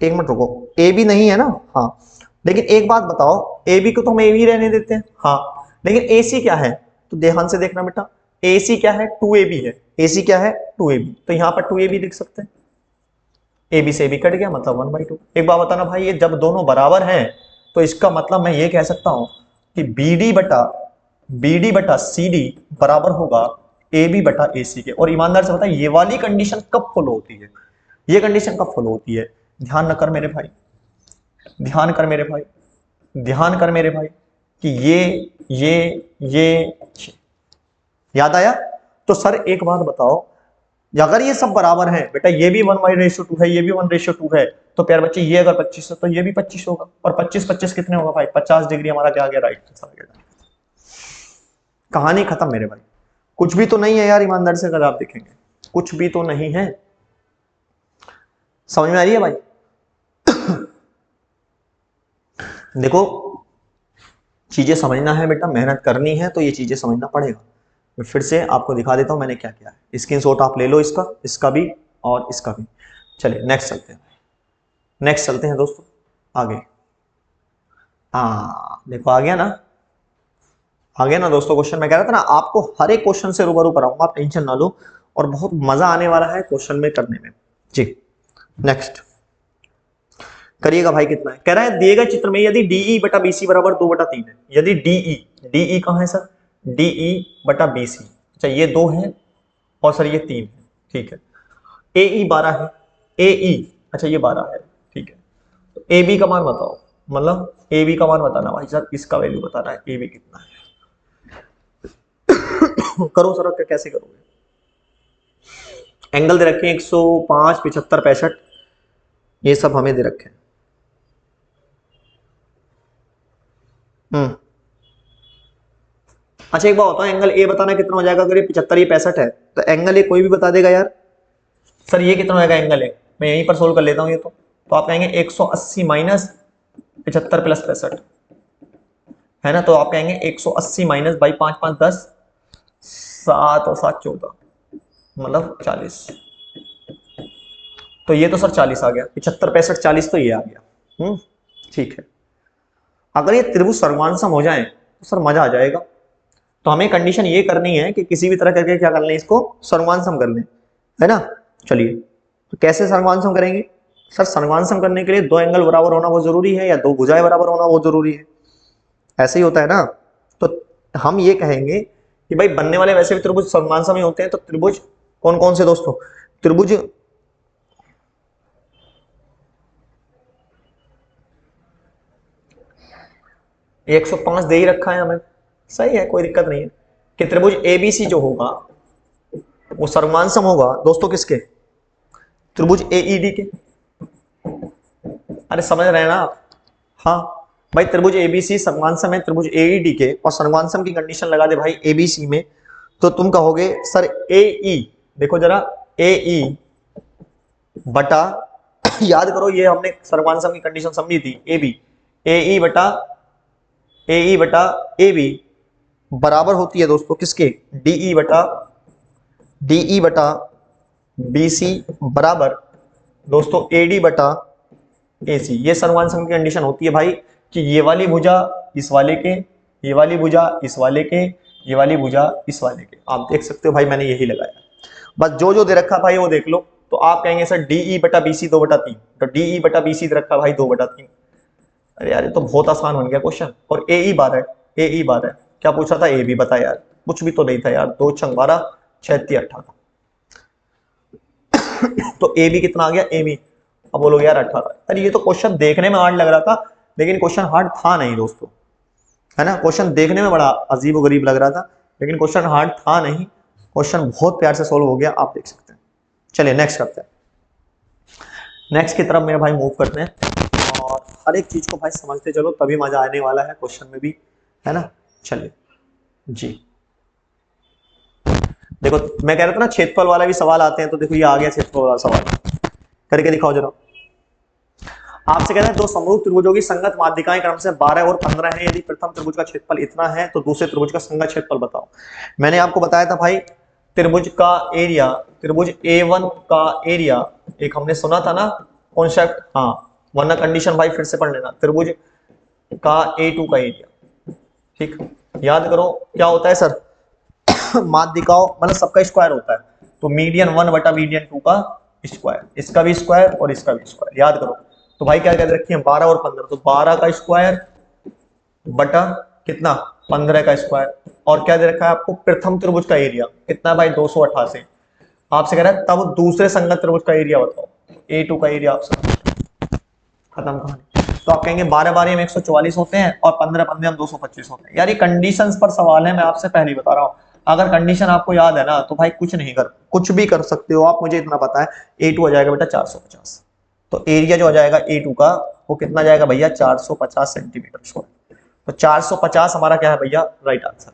[SPEAKER 1] एक मिनट रुको, AB नहीं है ना, हाँ, लेकिन एक बात बताओ AB को तो हम AB रहने देते हैं, हाँ, लेकिन AC क्या है, तो ध्यान से देखना बेटा, AC क्या है 2AB है, AC क्या है 2AB, तो यहां पर 2AB लिख सकते हैं, AB से AB कट गया मतलब 1/2। एक बात बताना भाई, ये जब दोनों बराबर हैं तो इसका मतलब मैं ये कह सकता हूं कि BD बटा CD बराबर होगा AB बटा AC के, और ईमानदार से बताइए ये वाली कंडीशन कब फॉलो होती है, ये कंडीशन कब फॉलो होती है, ध्यान न कर मेरे भाई, ध्यान कर मेरे भाई, ध्यान कर मेरे भाई, कि ये याद आया। तो सर एक बात बताओ, अगर ये सब बराबर हैं बेटा, ये भी 1/2 है, ये भी 1/2 है, तो प्यार बच्चे ये अगर 25 है तो ये भी 25 होगा, और 25 कितने होगा भाई, 50 डिग्री हमारा क्या आ गया, राइट आंसर आ गया। कहानी खत्म मेरे भाई, कुछ भी तो नहीं है यार, ईमानदार से अगर आप देखेंगे कुछ भी तो नहीं है, समझ में आ रही है भाई। देखो चीजें समझना है बेटा, मेहनत करनी है तो ये चीजें समझना पड़ेगा। मैं फिर से आपको दिखा देता हूं मैंने क्या किया है, स्क्रीनशॉट आप ले लो इसका भी और इसका भी। चलिए नेक्स्ट चलते हैं दोस्तों आगे। हाँ देखो आ गया ना दोस्तों क्वेश्चन, मैं कह रहा था ना आपको हर एक क्वेश्चन से रूबरू कराऊंगा, आप टेंशन ना लो, और बहुत मजा आने वाला है क्वेश्चन में करने में जी। नेक्स्ट करिएगा भाई, कितना है, कह रहा है दिए गए चित्र में यदि DE बटा BC बराबर 2/3 है, यदि DE कहां है सर, DE बटा BC, अच्छा ये 2 है और सर ये 3 है, ठीक है, AE 12 है, AE अच्छा ये 12 है, ठीक है, तो AB का मान बताओ, मतलब AB का मान बताना भाई सर, इसका वैल्यू बताना है AB कितना है। करो सर, कैसे करोगे, एंगल दे रखे हैं 105, 75, 65, ये सब हमें दे रखे हैं। अच्छा एक बात बताओ, एंगल ए बताना कितना हो जाएगा, अगर ये 75 ये 65 है तो एंगल ए कोई भी बता देगा यार, सर ये कितना होगा एंगल ए, मैं यहीं पर सोल्व कर लेता हूं ये, तो आप कहेंगे 180 माइनस 75 प्लस 65 है ना, तो आप कहेंगे 180 माइनस बाई 5 5 10, 7 और 7 14, मतलब 40, तो ये तो सर 40 आ गया, 75 65 40 तो ये आ गया, ठीक है। अगर ये त्रिभुज सर्वांसम हो जाए तो सर मजा आ जाएगा, तो हमें कंडीशन ये करनी है कि किसी भी तरह करके क्या कर लें, इसको सर्वांसम कर लें, है ना। चलिए तो कैसे सर्वांसम करेंगे, सर सर्वांसम करने के लिए 2 एंगल बराबर होना वो जरूरी है या 2 भुजाएं बराबर होना वो जरूरी है, ऐसे ही होता है ना। तो हम ये कहेंगे कि भाई बनने वाले वैसे भी त्रिभुज सर्वांसम ही होते हैं, तो त्रिभुज कौन कौन से दोस्तों, त्रिभुज 105 दे ही रखा है हमें, सही है कोई दिक्कत नहीं है, कि त्रिभुज ABC जो होगा वो सर्वांसम होगा दोस्तों किसके, त्रिभुज AED के, अरे समझ रहे हैं ना आप, हाँ भाई त्रिभुज ABC सर्वांसम है त्रिभुज AED के, और सर्वांसम की कंडीशन लगा दे भाई ABC में, तो तुम कहोगे सर AE, देखो जरा AE बटा याद करो ये हमने सर्वांसम की कंडीशन समझी थी, AE बटा AB बराबर होती है दोस्तों किसके, DE बटा DE बटा BC बराबर दोस्तों AD बटा AC। ये सर्वानुसंध की कंडीशन होती है भाई कि ये वाली भुजा इस वाले के, ये वाली भुजा इस वाले के, ये वाली भुजा इस वाले के। आप देख सकते हो भाई मैंने यही लगाया, बस जो जो दे रखा भाई वो देख लो। तो आप कहेंगे सर DE बटा BC 2/3, तो DE बटा BC दे रखा भाई 2/3। अरे यार ये तो बहुत आसान बन गया क्वेश्चन। और AE 12, AE 12 क्या पूछा था, AB बता यार, कुछ भी तो नहीं था यार, 2 छंग 12 6 3 18। तो AB कितना आ गया, AB अब बोलो यार 18। अरे ये तो क्वेश्चन देखने में हार्ड लग रहा था लेकिन क्वेश्चन हार्ड था नहीं दोस्तों, है ना। क्वेश्चन देखने में बड़ा अजीब गरीब लग रहा था लेकिन क्वेश्चन हार्ड था नहीं, क्वेश्चन बहुत प्यार से सोल्व हो गया, आप देख सकते हैं। चलिए नेक्स्ट करते हैं, नेक्स्ट की तरफ मेरे भाई मूव करते हैं और हर एक चीज को भाई समझते चलो तभी मजा आने वाला है क्वेश्चन में भी, है ना। चलिए जी, देखो मैं कह रहा था ना क्षेत्रफल वाला भी सवाल आते हैं, तो देखो ये आ गया क्षेत्रफल वाला सवाल, करके दिखाओ जरा। आपसे कहते हैं दो समरूप त्रिभुजों की संगत माध्यिकाएं क्रम से 12 और 15 है, यदि प्रथम त्रिभुज का क्षेत्रफल इतना है तो दूसरे त्रिभुज का संगत क्षेत्रफल बताओ। मैंने आपको बताया था भाई त्रिभुज का एरिया, त्रिभुज A1 का एरिया, एक हमने सुना था ना कॉन्सेप्ट, हाँ, वरना कंडीशन भाई फिर से पढ़ लेना। त्रिभुज का A2 का एरिया, ठीक, याद करो क्या होता है सर माध्यिकाओं मतलब सबका स्क्वायर होता है, तो मीडियन 1 बटा मीडियन 2 का स्क्वायर, इसका भी स्क्वायर और इसका भी स्क्वायर, याद करो। तो भाई क्या कहते रखिए 12 और 15, तो 12 का स्क्वायर बटा कितना 15 का स्क्वायर, और क्या दे रखा है आपको प्रथम त्रिभुज का एरिया कितना भाई 288। आपसे कह रहा है तब दूसरे संगत त्रिभुज का एरिया बताओ, A2 का एरिया आपसे खत्म कहानी। तो आप कहेंगे 12 12 हम 144 होते हैं और 15 15 हम 225 होते हैं। यार ये कंडीशंस पर सवाल है, मैं आपसे पहले ही बता रहा हूं, अगर कंडीशन आपको याद है ना तो भाई कुछ भी कर सकते हो आप, मुझे इतना पता है A2 हो जाएगा बेटा 450, तो एरिया जो हो जाएगा A2 का वो कितना जाएगा भैया 450 सेंटीमीटर स्क्वायर। तो 450 हमारा क्या है भैया राइट आंसर।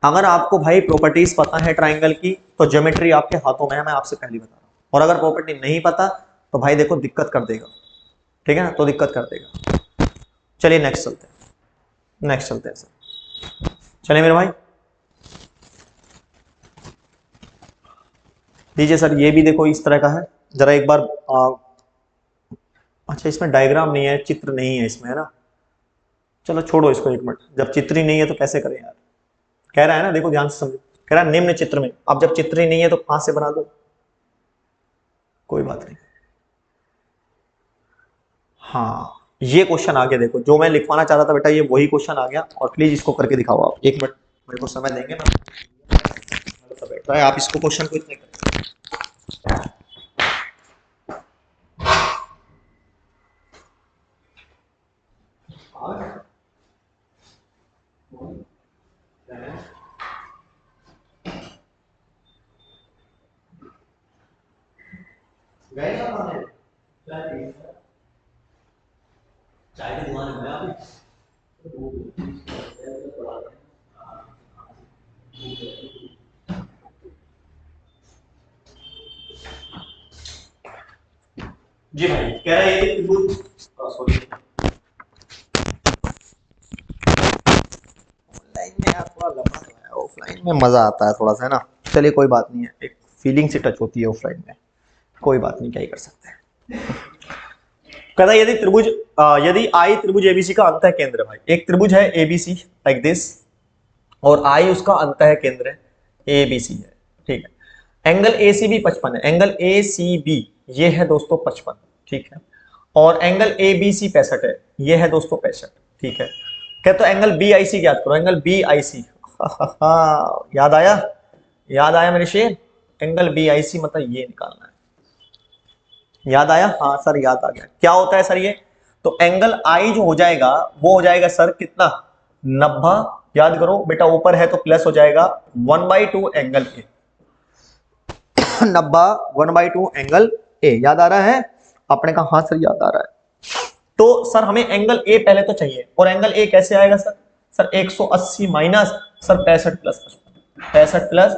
[SPEAKER 1] अगर आपको भाई प्रॉपर्टीज पता है ट्राइंगल की तो ज्योमेट्री आपके हाथों में है, मैं आपसे पहले बता रहा हूं। और अगर प्रॉपर्टी नहीं पता तो भाई देखो दिक्कत कर देगा, ठीक है ना, तो दिक्कत कर देगा। चलिए नेक्स्ट चलते हैं, नेक्स्ट चलते हैं सर, चलिए मेरे भाई लीजिए सर, ये भी देखो इस तरह का है, जरा एक बार अच्छा इसमें डायग्राम नहीं है, चित्र नहीं है इसमें, है ना। चलो छोड़ो इसको एक मिनट, जब चित्र ही नहीं है तो कैसे करें यार। कह रहा है ना देखो ध्यान से समझो, कह रहा है निम्न चित्र में, अब जब चित्र ही नहीं है तो कहां से बना दो, कोई बात नहीं। हाँ ये क्वेश्चन आ गया, देखो जो मैं लिखवाना चाह रहा था बेटा ये वही क्वेश्चन आ गया, और प्लीज इसको करके दिखाओ आप, एक मिनट मेरे को समय देंगे ना, तो बैठ रहा है आप इसको क्वेश्चन को इतने चाय की दुकान है आप जी भाई कह रहा है ये त्रिभुज, सॉरी ऑनलाइन में यार थोड़ा लंबा है, ऑफलाइन में मजा आता है थोड़ा सा, है ना। चलिए कोई बात नहीं है, एक फीलिंग से टच होती है ऑफलाइन में, कोई बात नहीं, क्या ही कर सकते हैं। कहता है यदि त्रिभुज यदि आई त्रिभुज एबीसी का अंतः केंद्र है, भाई एक त्रिभुज है एबीसी लाइक दिस और आई उसका अंतः केंद्र है, एबीसी है, ठीक है। एंगल एसीबी 55 है, एंगल एसीबी ये है दोस्तों 55, ठीक है। और एंगल एबीसी 65 है, ये है दोस्तों 65, ठीक है। कहते एंगल बीआईसी याद करो, एंगल बीआईसी याद आया, याद आया मेरे शेर, एंगल बीआईसी मतलब ये निकालना है, याद आया, हाँ सर याद आ गया। क्या होता है सर ये, तो एंगल आई जो हो जाएगा वो हो जाएगा सर कितना 90, याद करो बेटा ऊपर है तो प्लस हो जाएगा 1/2 एंगल ए, 90 1/2 एंगल ए, याद आ रहा है अपने का, हाँ सर याद आ रहा है। तो सर हमें एंगल ए पहले तो चाहिए, और एंगल ए कैसे आएगा sir, sir 180 minus sir 65 plus 65 plus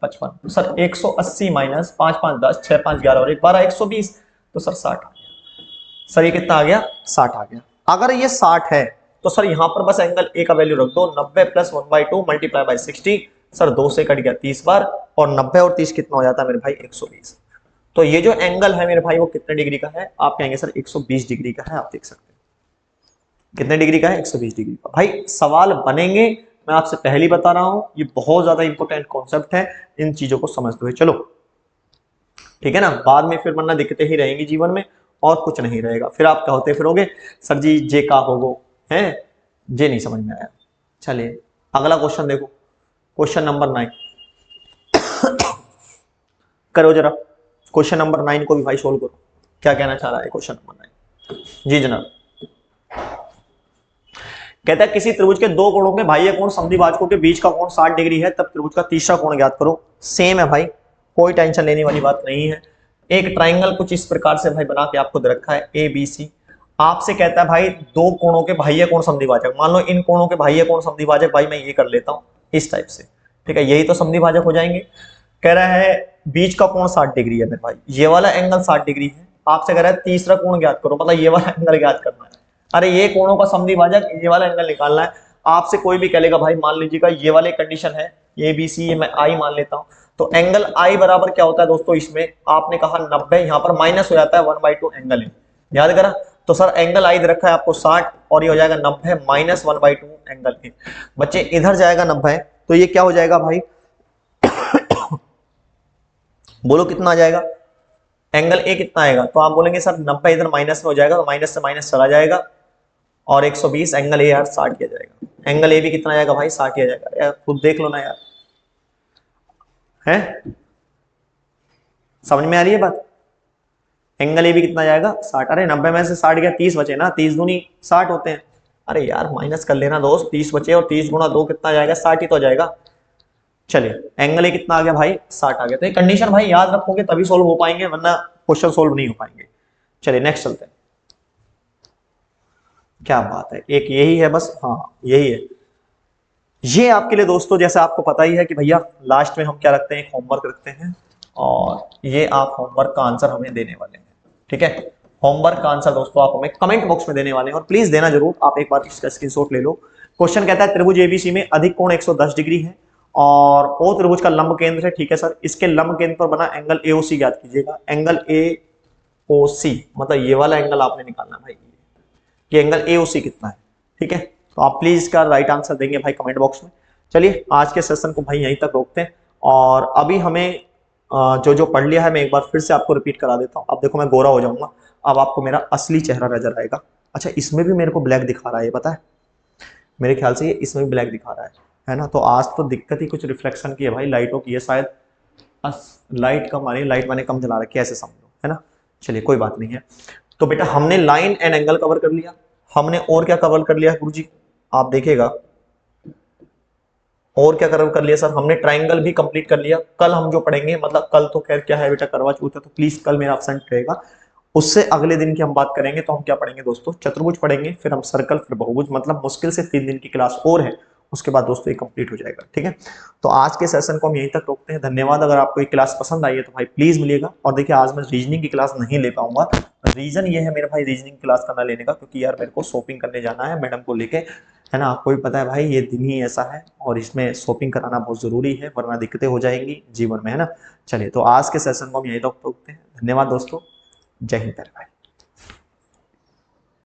[SPEAKER 1] 55, sir 180 minus 5 5 10 6 5 11 और 1 12 120, तो सर 60 आ गया। सर ये कितना आ गया 60 आ गया। अगर ये 60 है तो सर यहां पर बस एंगल ए का वैल्यू रख दो, 90 प्लस 1/2 मल्टीप्लाई बाय 60, सर 2 से कट गया 30 बार, और 90 और 30 कितना हो जाता है मेरे भाई 120। तो ये जो एंगल है मेरे भाई वो कितने डिग्री का है, आप कहेंगे सर 120 डिग्री का है। आप देख सकते हैं कितने डिग्री का है, 120 डिग्री का। भाई सवाल बनेंगे, मैं आपसे पहले ही बता रहा हूं, ये बहुत ज्यादा इंपॉर्टेंट कॉन्सेप्ट है, इन चीजों को समझते हुए चलो, ठीक है ना। बाद में फिर वरना दिक्कतें ही रहेंगी जीवन में और कुछ नहीं रहेगा, फिर आप क्या होते फिरोगे, सर जी जे का होगो है, जे नहीं समझ में आया। चलिए अगला क्वेश्चन देखो, क्वेश्चन नंबर 9 करो जरा, क्वेश्चन नंबर 9 को भी भाई सोल्व करो, क्या कहना चाह रहा है क्वेश्चन नंबर 9। जी जनाब, कहता है किसी त्रिभुज के दो कोणों के बाह्य कोण समद्विभाजकों के बीच का कोण 60 डिग्री है, तब त्रिभुज का तीसरा कोण ज्ञात करो। सेम है भाई, कोई टेंशन लेने वाली बात नहीं है। एक ट्राइंगल कुछ इस प्रकार से भाई बना के आपको दे रखा है ए बी सी। आपसे कहता है भाई दो कोणों के बाह्य कोण समद्विभाजक, मान लो इन कोणों के बाह्य कोण समद्विभाजक भाई मैं ये कर लेता हूं इस टाइप से, ठीक है, यही तो समद्विभाजक हो जाएंगे। कह रहा है बीच का कोण 60 डिग्री है मेरे भाई, ये वाला एंगल 60 डिग्री है। आपसे कह रहा है तीसरा कोण ज्ञात करो, मतलब ये वाला एंगल ज्ञात करना है। अरे ये कोणों का समद्विभाजक ये वाला एंगल निकालना है। आपसे कोई भी कह लेगा भाई मान लीजिएगा ये वाले कंडीशन है ए बी सी, ये मैं आई मान लेता हूं, तो एंगल आई बराबर क्या होता है दोस्तों, इसमें आपने कहा 90, यहां पर माइनस हो जाता है 1/2 एंगल है, याद करा। तो सर एंगल आई दे रखा है आपको 60 और ये हो जाएगा 90 माइनस 1/2 एंगल है। बच्चे इधर जाएगा 90, तो ये क्या हो जाएगा भाई बोलो कितना आ जाएगा, एंगल ए कितना आएगा, तो आप बोलेंगे सर 90 इधर माइनस में हो जाएगा, तो माइनस से माइनस चला जाएगा और 120, एंगल ए यार 60 किया जाएगा। एंगल ए भी कितना आएगा भाई 60 किया जाएगा, यार खुद देख लो ना यार, है समझ में आ रही है बात। एंगल ए भी कितना जाएगा 60, अरे 90 में से 60 गया 30 बचे ना, 30 दूनी 60 होते हैं। अरे यार माइनस कर लेना दोस्त, 30 बचे और 30 गुणा 2 कितना जाएगा, 60 ही तो जाएगा। चलिए एंगल ए कितना आ गया भाई 60 आ गया। तो ये कंडीशन भाई याद रखोगे तभी सोल्व हो पाएंगे, वरना क्वेश्चन सोल्व नहीं हो पाएंगे। चलिए नेक्स्ट चलते हैं, क्या बात है, एक यही है बस, हाँ यही है। ये आपके लिए दोस्तों जैसे आपको पता ही है कि भैया लास्ट में हम क्या रखते हैं, एक होमवर्क रखते हैं, और ये आप होमवर्क का आंसर हमें देने वाले हैं, ठीक है। होमवर्क का आंसर दोस्तों आप हमें कमेंट बॉक्स में देने वाले हैं, और प्लीज देना जरूर, आप एक बार इसका स्क्रीनशॉट ले लो। क्वेश्चन कहता है त्रिभुज एबीसी में अधिक कोण 110 डिग्री है और ओ त्रिभुज का लंब केंद्र है, ठीक है सर, इसके लंब केंद्र पर बना एंगल एओसी ज्ञात कीजिएगा। एंगल एओसी मतलब ये वाला एंगल आपने निकालना भाई, ये एंगल एओसी कितना है, ठीक है। तो आप प्लीज इसका राइट आंसर देंगे भाई कमेंट बॉक्स में। चलिए आज के सेशन को भाई यहीं तक रोकते हैं, और अभी हमें जो जो पढ़ लिया है मैं एक बार फिर से आपको रिपीट करा देता हूँ। अब देखो मैं गोरा हो जाऊंगा, अब आपको मेरा असली चेहरा नजर आएगा। अच्छा इसमें भी मेरे को ब्लैक दिखा रहा है, पता है मेरे ख्याल से ये इसमें भी ब्लैक दिखा रहा है ना। तो आज तो दिक्कत ही कुछ रिफ्लेक्शन की है भाई, लाइटों की है शायद, लाइट कम आ रही है, लाइट मैंने कम जला रखी है ऐसे समझो, है ना। चलिए कोई बात नहीं है। तो बेटा हमने लाइन एंड एंगल कवर कर लिया, हमने और क्या कवर कर लिया गुरुजी, आप देखिएगा और क्या कवर कर लिया सर, हमने ट्राइंगल भी कंप्लीट कर लिया। कल हम जो पढ़ेंगे, मतलब कल तो खैर क्या है बेटा करवा चौथ है, तो प्लीज कल मेरा एब्सेंट रहेगा, उससे अगले दिन की हम बात करेंगे। तो हम क्या पढ़ेंगे दोस्तों, चतुर्भुज पढ़ेंगे, फिर हम सर्कल, फिर बहुभुज, मतलब मुश्किल से 3 दिन की क्लास और है, उसके बाद दोस्तों ये कंप्लीट हो जाएगा, ठीक है। तो आज के सेशन को हम यहीं तक रोकते हैं, धन्यवाद। अगर आपको ये क्लास पसंद आई है तो भाई प्लीज मिलिएगा। और देखिए आज मैं रीजनिंग की क्लास नहीं ले पाऊंगा, रीजन ये है मेरे भाई रीजनिंग क्लास का ना लेने का, क्योंकि यार मेरे को शॉपिंग करने जाना है मैडम को लेके, है ना। आपको भी पता है भाई ये दिन ही ऐसा है, और इसमें शॉपिंग कराना बहुत जरूरी है, वरना दिक्कतें हो जाएंगी जीवन में, है ना। चलिए तो आज के सेशन को हम यहीं तक रोकते हैं, धन्यवाद दोस्तों, जय हिंद भाई।